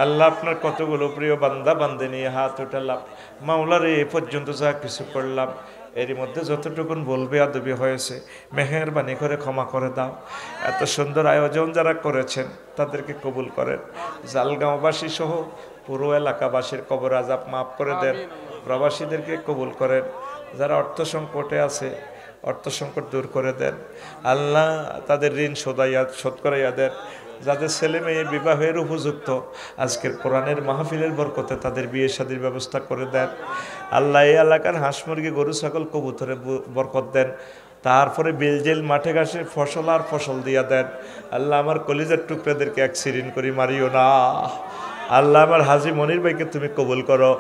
আল্লাহ, আপনার কতগুলো প্রিয় বান্দা বান্দে নিয়ে হাত উঠালাম, মাওলারে এ পর্যন্ত যা কিছু করলাম এরই মধ্যে যতটুকুন বলবে আদবি হয়েছে, মেহেরবানি করে ক্ষমা করে দাও। এত সুন্দর আয়োজন যারা করেছেন তাদেরকে কবুল করেন। জালগাঁওবাসী সহ পুরো এলাকাবাসীর কবর আযাব মাফ করে দেন। প্রবাসীদেরকে কবুল করেন। যারা অর্থ সংকটে আছে অর্থ সংকট দূর করে দেন। আল্লাহ, তাদের ঋণ শোধ করাইয়া দেন। যাদের ছেলে মেয়ে বিবাহের উপযুক্ত, আজকের কোরআনের মাহফিলের বরকতে তাদের বিয়ে শাদীর ব্যবস্থা করে দেন। আল্লাহ, এই এলাকার হাঁস মুরগি গরু ছাগল কবুতরে বরকত দেন। তারপরে বেলজেল মাঠে ঘাসে ফসল আর ফসল দিয়া দেন। আল্লাহ, আমার কলিজার টুকরাদেরকে অ্যাক্সিডেন্ট করি মারিও না। আল্লাহ, আমার হাজী মনির ভাইকে তুমি কবুল করো।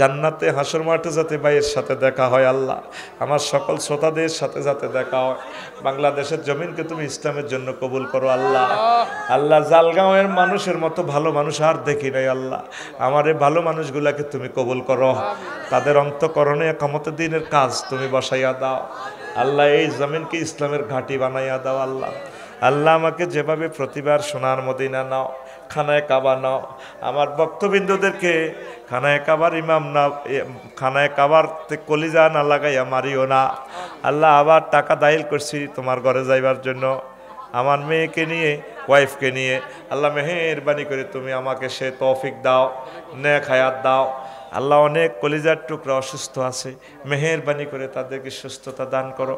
জান্নাতে হাসর মাঠে যাতে ভাইয়ের সাথে দেখা হয়। আল্লাহ, আমার সকল শ্রোতাদের সাথে যাতে দেখা হয়। বাংলাদেশের জমিনকে তুমি ইসলামের জন্য কবুল করো। আল্লাহ, আল্লাহ, জালগাঁওয়ের মানুষের মতো ভালো মানুষ আর দেখি নাই। আল্লাহ, আমার এই ভালো মানুষগুলাকে তুমি কবুল করো। তাদের অন্তঃকরণে কামতে দিনের কাজ তুমি বসাইয়া দাও। আল্লাহ, এই জমিনকে ইসলামের ঘাঁটি বানাইয়া দাও। আল্লাহ, আল্লাহ, আমাকে যেভাবে প্রতিবার সোনার মদিনা নাও, খানায় কাবা নাও, আমার ভক্তবৃন্দদেরকে খানায় কাবার ইমাম না, খানায় কাবার কলিজা না লাগাইয়া মারিও না। আল্লাহ, আবার টাকা দাইল করছি তোমার ঘরে যাইবার জন্য, আমার মেয়েকে নিয়ে, ওয়াইফকে নিয়ে। আল্লাহ, মেহেরবানি করে তুমি আমাকে সে তৌফিক দাও, নেক হায়াত দাও। আল্লাহ, অনেক কলিজার টুকরা অসুস্থ আছে, মেহেরবানি করে তাদেরকে সুস্থতা দান করো।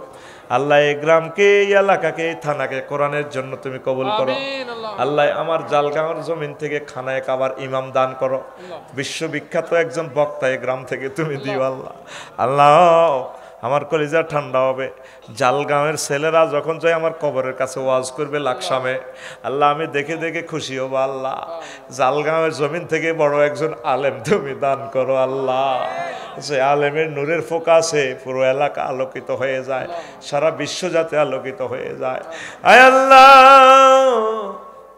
আল্লাহ, এই গ্রামকে, এই এলাকাকে, এই থানাকে কোরআনের জন্য তুমি কবুল করো। আল্লাহ, আমার জালগাঁওয়ের জমিন থেকে খানায় কাবার ইমাম দান করো। বিশ্ববিখ্যাত একজন বক্তা এই গ্রাম থেকে তুমি দিও। আল্লাহ, আল্লাহ, আমার কলিজা ঠান্ডা হবে। জালগাঁওয়ের ছেলেরা যখন যায় আমার কবরের কাছে ওয়াজ করবে লাকসামে, আল্লাহ, আমি দেখে দেখে খুশি হব। আল্লাহ, জালগাঁওয়ের জমিন থেকে বড় একজন আলেম তুমি দান করো। আল্লাহ, সে আলেমের নূরের ফোকাসে পুরো এলাকা আলোকিত হয়ে যায়, সারা বিশ্ব যাতে আলোকিত হয়ে যায়। আয় আল্লাহ,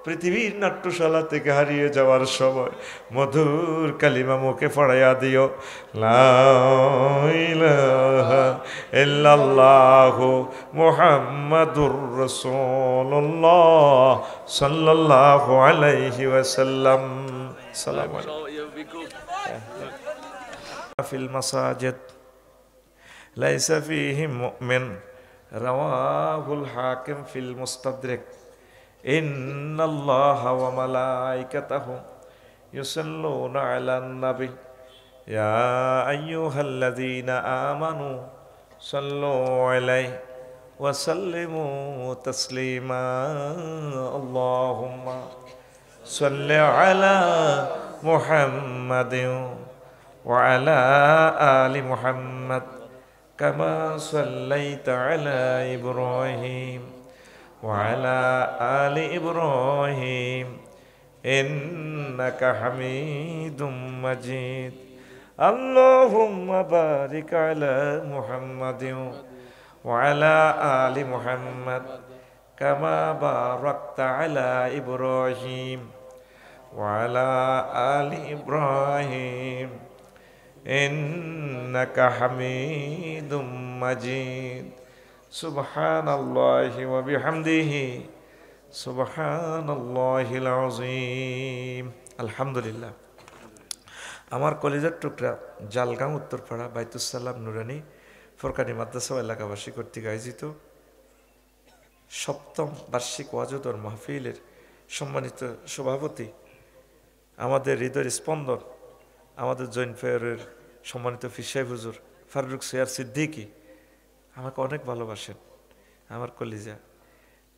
পৃথিবীর নাট্যশালা থেকে হারিয়ে যাওয়ার সময় মধুর কালিমা মুখে পড়াইয়া দিও, লা ইলাহা ইল্লাল্লাহু মুহাম্মাদুর রাসূলুল্লাহ সাল্লাল্লাহু আলাইহি ওয়াসাল্লাম। সালামু আলাইকুম। ফিল মাসাজিদ লাইসা ফীহি মুমিন, রাওয়াহুল হাকিম ফিল মুস্তাদরিক। ইন্নাল্লাহা ওয়া মালাইকাতাহু ইউসাল্লুনা আলান নবী ইয়া আইয়ুহাল্লাযীনা আমানু সাল্লু আলাইহি ওয়া সাল্লিমু তাসলিমা। আল্লাহুম্মা সাল্লি আলা মুহাম্মাদিন ওয়া আলা আলি মুহাম্মাদ কামা সাল্লাইতা আলা ইব্রাহিম وعلى آل إبراهيم إنك حميد مجيد. اللهم بارك على محمد وعلى آل محمد كما باركت على إبراهيم وعلى آل إبراهيم إنك حميد مجيد. সুবহানাল্লাহি ওয়া বিহামদিহি সুবহানাল্লাহিল আযীম। আলহামদুলিল্লাহ। আমার কলিজার টুকরা জালগাঁও উত্তরপাড়া বাইতুস সালাম নুরানি ফরকানি মাদ্রাসা এলাকাবাসী কর্তৃক আয়োজিত 7ম বার্ষিক ওয়াজুদর মাহফিলের সম্মানিত সভাপতি, আমাদের হৃদয়ের স্পন্দন, আমাদের জৈন ফেয়ারের সম্মানিত পীর সাহেব হুজুর ফারুক সিয়ার সিদ্দিকী আমাকে অনেক ভালোবাসেন, আমার কলিজা।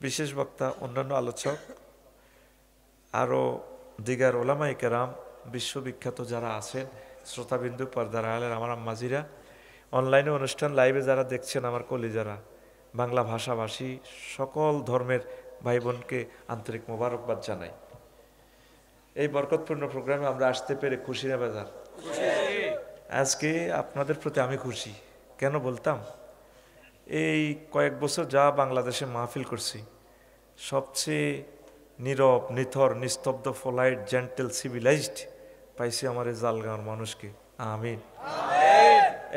বিশেষ বক্তা, অন্যান্য আলোচক, আরও দিগার ওলামায়ে কেরাম, বিশ্ববিখ্যাত যারা আছেন, শ্রোতাবিন্দু, পর্দার আড়ালের আমার আম্মাজিরা, অনলাইনে অনুষ্ঠান লাইভে যারা দেখছেন আমার কলিজারা, বাংলা ভাষাভাষী সকল ধর্মের ভাই বোনকে আন্তরিক মোবারকবাদ জানাই। এই বরকতপূর্ণ প্রোগ্রামে আমরা আসতে পেরে খুশি না বাজার? আজকে আপনাদের প্রতি আমি খুশি। কেন বলতাম, এই কয়েক বছর যা বাংলাদেশে মাহফিল করছি, সবচেয়ে নীরব, নিথর, নিস্তব্ধ, ফোলাইট, জেন্টেল, সিভিলাইজড পাইছি আমার এই জালগাঁওর মানুষকে। আমিন।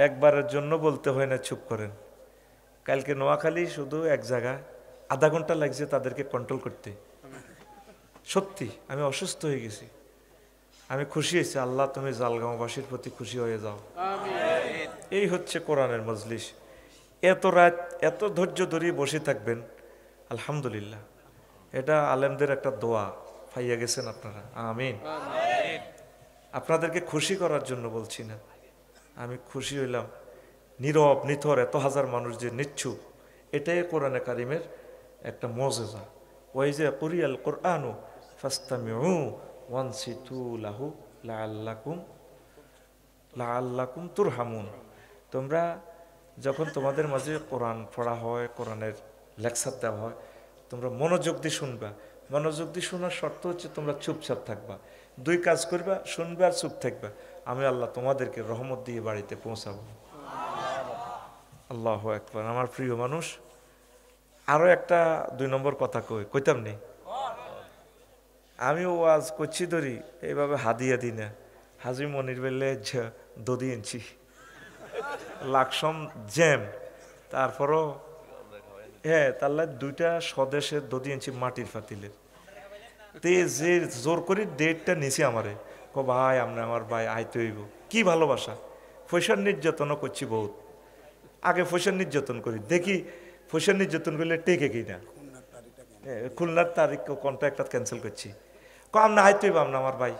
একবারের জন্য বলতে হয় না চুপ করেন। কালকে নোয়াখালী শুধু এক জায়গায় আধা ঘন্টা লাগছে তাদেরকে কন্ট্রোল করতে। সত্যি আমি অসুস্থ হয়ে গেছি। আমি খুশি হয়েছি, আল্লাহ তুমি জালগাঁওবাসীর প্রতি খুশি হয়ে যাও। এই হচ্ছে কোরআনের মজলিস। এত রাত এত ধৈর্য ধরে বসে থাকবেন, আলহামদুলিল্লাহ, এটা আলেমদের একটা দোয়া পাইয়া গেছেন আপনারা। আমিন। আপনাদেরকে খুশি করার জন্য বলছি না, আমি খুশি হইলাম। নীরব নিথর এত হাজার মানুষ যে নিচ্ছুপ, এটাই কোরআনে কারিমের একটা মজেজা। ওই যে কুরিয়াল কোরআনু ফাস্তামিউ ওয়ানসিতু লাহু লাআল্লাকুম তুরহামুন। তোমরা যখন তোমাদের মাঝে কোরআন পড়া হয়, কোরআনের লেকচার দেওয়া হয়, তোমরা মনোযোগ দিয়ে শুনবা। মনোযোগ দিয়ে শোনার শর্ত হচ্ছে তোমরা চুপচাপ থাকবা। 2 কাজ করবা, শুনবে আর চুপ থাকবা। আমি আল্লাহ তোমাদেরকে রহমত দিয়ে বাড়িতে পৌঁছাবো। আল্লাহু আকবার। আমার প্রিয় মানুষ, আরো একটা 2 নম্বর কথা কইতাম নেই। আমি ওয়াজ করছি ধরি এইভাবে হাদিয়া দিই না। হাজি মনির বেলে দদি ইঞ্চি লাকসম জ্যাম, তারপরও হ্যাঁ তাহলে 2টা স্বদেশের দদি ইঞ্চি মাটির ফাতিলের তে যে জোর করি ডেটটা নিছি আমারে ভাই আমরা আমার ভাই আইতে হইব। কি ভালোবাসা! পয়সার নির্যাতনও করছি বহুত। আগে পয়সার নির্যাতন করি, দেখি পয়সার নির্যাতন করলে টেকে কিনা। খুলনার তারিখ কন্ট্রাক্টটা ক্যান্সেল করছি। আমরা আইতে হইব, আমরা আমার ভাই।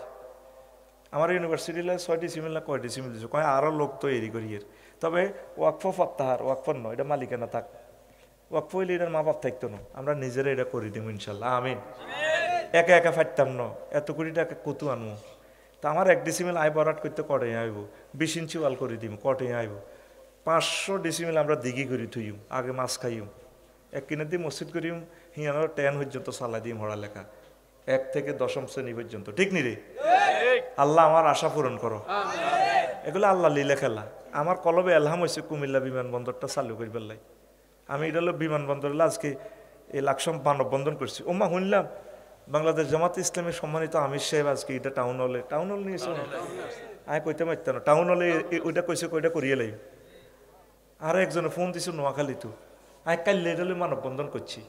আমার ইউনিভার্সিটি 6 ডিসিমিল না কয় ডিসিমিল দিচ্ছে, কয় আরও লোক তৈরি করি এর। তবে ওয়াকফ ফত্তাহার, ওয়াকফ নয়, এটা মালিকানা থাক। ওয়াকফ হইলে এটার মা বাপ থাকতো না, আমরা নিজেরা এটা করে দিব ইনশাল্লাহ। আমিন। একা একা ফাটতাম না, এত কোটি টাকা কত আনবো। তা আমার 1 ডিসিমিল আয় বরাট করতে কটে আইব, 20 ইঞ্চি ওয়াল করে দিব, কটে আইব। 500 ডিসিমিল আমরা দিঘি করি থুইম, আগে মাছ খাইম, 1 কিনে দিয়ে মসজিদ করিম, হিয়ানোর 10 পর্যন্ত চালাই দিম হড়া লেখা, 1 থেকে 10ম শ্রেণী পর্যন্ত। ঠিক নি রে? আল্লাহ আমার আশা পূরণ করো। এগুলো আল্লাহ লীলা খেলা। আমার কলবে এলহাম হয়েছে কুমিল্লা বিমানবন্দরটা চালু করবার লাই। আমি এটা হলো বিমানবন্দর আজকে এই লাকসম মানববন্ধন করছি। ওমা শুনলাম বাংলাদেশ জামাত ইসলামের সম্মানিত আমির সাহেব আজকে এটা টাউন হল নিয়েছে। আমি কইতে পারতাম না, টাউন হলে ওইটা কইছে কইটা করিয়ে লাই। আর একজনে ফোন দিছে নোয়াখালী তো, আমি কাল লেট হলে মানববন্ধন করছি।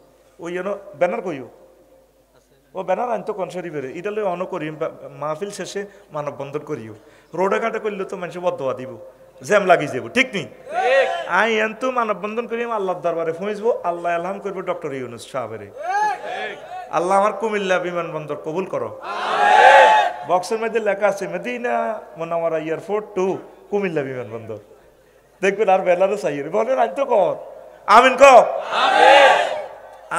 ওই যেন ব্যানার কইও, ও ব্যানার আনতো কনসারি বেড়ে ইটালে অন করি মাহফিল শেষে মানববন্ধন করিও। রোডে ঘাটে করলে তো মানুষ বদোয়া দিব, জ্যাম লাগি যাব। ঠিক নি? আই এনতো মানববন্ধন করি আল্লাহর দরবারে পৌঁছবো, আল্লাহ এলহাম করবো ডক্টর ইউনুস সাহেবের। আল্লাহ আমার কুমিল্লা বিমানবন্দর কবুল করো। বক্সের মধ্যে লেখা আছে Madina Munawwara airport to Comilla বিমানবন্দর। দেখবেন আর বেলারও চাই বলেন আজ তো কর আমিন ক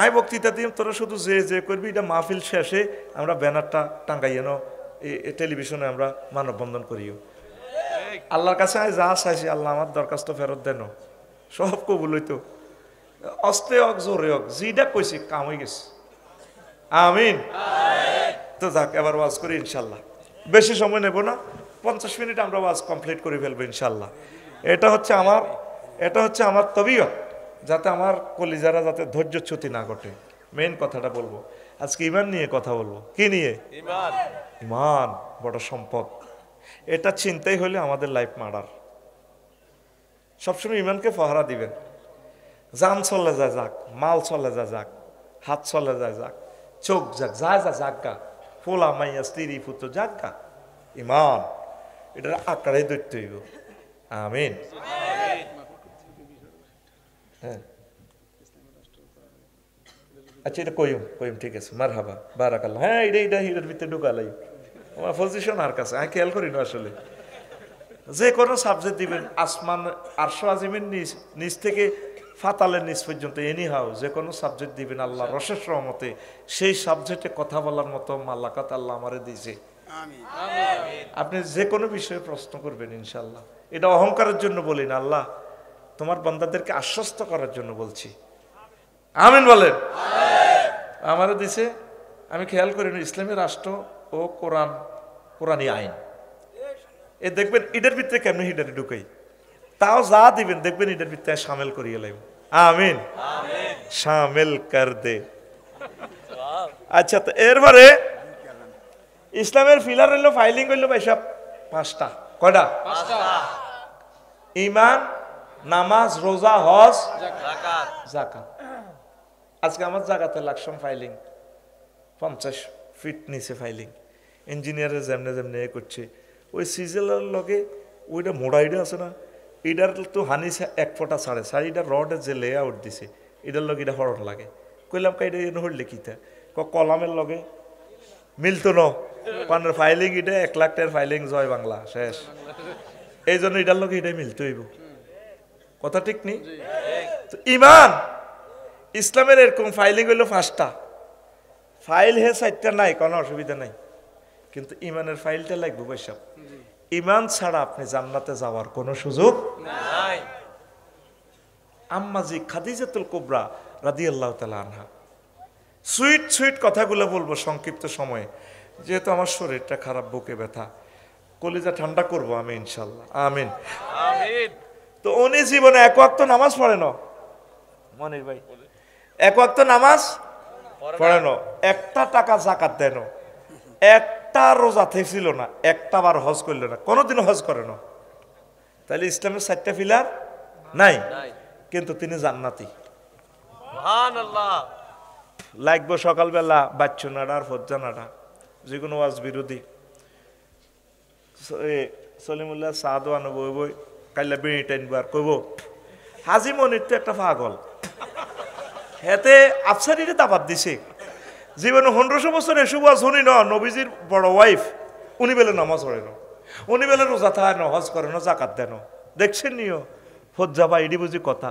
আয় বক্তৃতা দিম। তোরা শুধু যে যে করবি, এটা মাহফিল শেষে আমরা ব্যানারটা টাঙ্গাইয়েন, টেলিভিশনে আমরা মানববন্ধন করিও। আল্লাহর কাছে আয় যা চাইছি, আল্লাহ আমার দরখাস্ত ফেরত দেন, সব কবুল হইতো। অস্তে হোক জোরে হোক, যেটা কইছি কাম হয়ে গেছে। আমিন। তো যাক, এবার ওয়াজ করি ইনশাল্লাহ। বেশি সময় নেব না, 50 মিনিট আমরা ওয়াজ কমপ্লিট করে ফেলবো ইনশাল্লাহ। এটা হচ্ছে আমার তবিয়ত, যাতে আমার কলিজারা যাতে ধৈর্যচ্যুতি না ঘটে। মেইন কথাটা বলবো আজকে, ইমান নিয়ে কথা বলবো। কি নিয়ে? ইমান বড় সম্পদ। এটা চিন্তাই হলে আমাদের লাইফ মার্ডার। সবসময় ইমানকে পাহারা দিবেন। জান চলে যায় যাক, মাল চলে যায় যাক, হাত চলে যায় যাক, চোখ যাক, যা যা যাগা, ফোলা মাইয়া স্ত্রী পুত্র যাগা, ইমান এটা আকারে ধরতে হইব। আমিন। হ্যাঁ আচ্ছা এটা কইম কইম ঠিক আছে মারহাবা বারাকাল্লাহ। হ্যাঁ এটা হিরের ভিতরে ঢুকালাই আমার পজিশন আর কাছে আমি খেয়াল করি না আসলে। যে কোনো সাবজেক্ট দিবেন আসমান আরশ আজিমের নিচ থেকে ফাতালের নিচ পর্যন্ত এনি হাও যে কোনো সাবজেক্ট দিবেন আল্লাহ রশেষ রহমতে সেই সাবজেক্টে কথা বলার মতো মাল্লাকাত আল্লাহ আমারে দিয়েছে। আপনি যে কোনো বিষয়ে প্রশ্ন করবেন ইনশাল্লাহ। এটা অহংকারের জন্য বলি না, আল্লাহ তোমার বান্দাদেরকে আশ্বস্ত করার জন্য বলছি। আমিন বলেন। আমারও দিছে আমি খেয়াল করি না ইসলামী রাষ্ট্র ও কোরআনী আইন এ দেখবেন ইটার ভিতরে কেমন হিটারে ঢুকাই তাও যা দিবেন দেখবেন ইটার ভিতরে সামিল করিয়ে লাইব। আমিন সামিল কর দে। আচ্ছা তো এরপরে ইসলামের ফিলার হইলো ফাইলিং হইলো ভাই সব 5টা। কয়টা? ঈমান, নামাজ, রোজা, হজ, যাকাত। আজকে আমার জাকাতের লাকসম ফাইলিং 50 ফিট নিচে ফাইলিং। ইঞ্জিনিয়ারের যেমনে যেমনে এ করছে ওই সিজেলের লগে ওইটা মোড়াইটা আছে না এটার তো হানি 1 ফোঁটা ছাড়ে এটা রডের যে লে আউট দিছে এটার লগে এটা হরণ লাগে। কইলাম কাইটা এনে হরলে কিতা কলামের লগে মিলতো ন পানের ফাইলিং এটা 1 লাখ টাকার ফাইলিং জয় বাংলা শেষ। এই জন্য এটার লগে এটাই মিলতে হইব। কথা ঠিক নেই? তো ইমান ইসলামের এরকম ফাইলিং হইলো 5টা। ফাইল হে 4টা নাই কোনো অসুবিধা নাই, কিন্তু ইমানের ফাইলটা লাগবে বৈশাখ। ইমান ছাড়া আপনি জান্নাতে যাওয়ার কোনো সুযোগ নাই। আম্মাজি খাদিজাতুল কুবরা রাদিয়াল্লাহু তাআলা আনহা সুইট সুইট কথাগুলো বলবো সংক্ষিপ্ত সময়ে, যেহেতু আমার শরীরটা খারাপ, বুকে ব্যথা, কলিজা ঠান্ডা করব আমি ইনশাল্লাহ। আমিন আমিন। তো উনি জীবনে 1 ওয়াক্ত নামাজ পড়ে না মনির ভাই, 1 ওয়াক্ত নামাজ পড়ে না, 1টা টাকা যাকাত দেন, 1টা রোজা থেছিল না, 1টা বার হজ করল না, কোনোদিন হজ করে না। তাহলে ইসলামের 4টা পিলার নাই, কিন্তু তিনি জান্নাতি। সুবহানাল্লাহ। লাগবে সকালবেলা বাচ্চু নাড়া আর ফজ্জা নাড়া, যে কোনো ওয়াজ বিরোধী সলিমুল্লাহ সাদওয়ানো বই বই কাইলা বেড়ি টাইনবার কইব হাজি মনির তো একটা পাগল, হেতে আফসারিরে দাবাত দিছে জীবনে 1500 বছর এসব ওয়াজ শুনি না। নবীজির বড় ওয়াইফ উনি বেলে নামাজ পড়ে না, উনি বেলে রোজা থাকে না, হজ করে না, জাকাত দেন, দেখছেন নিও ফজ্জা বা এডি বুঝি কথা।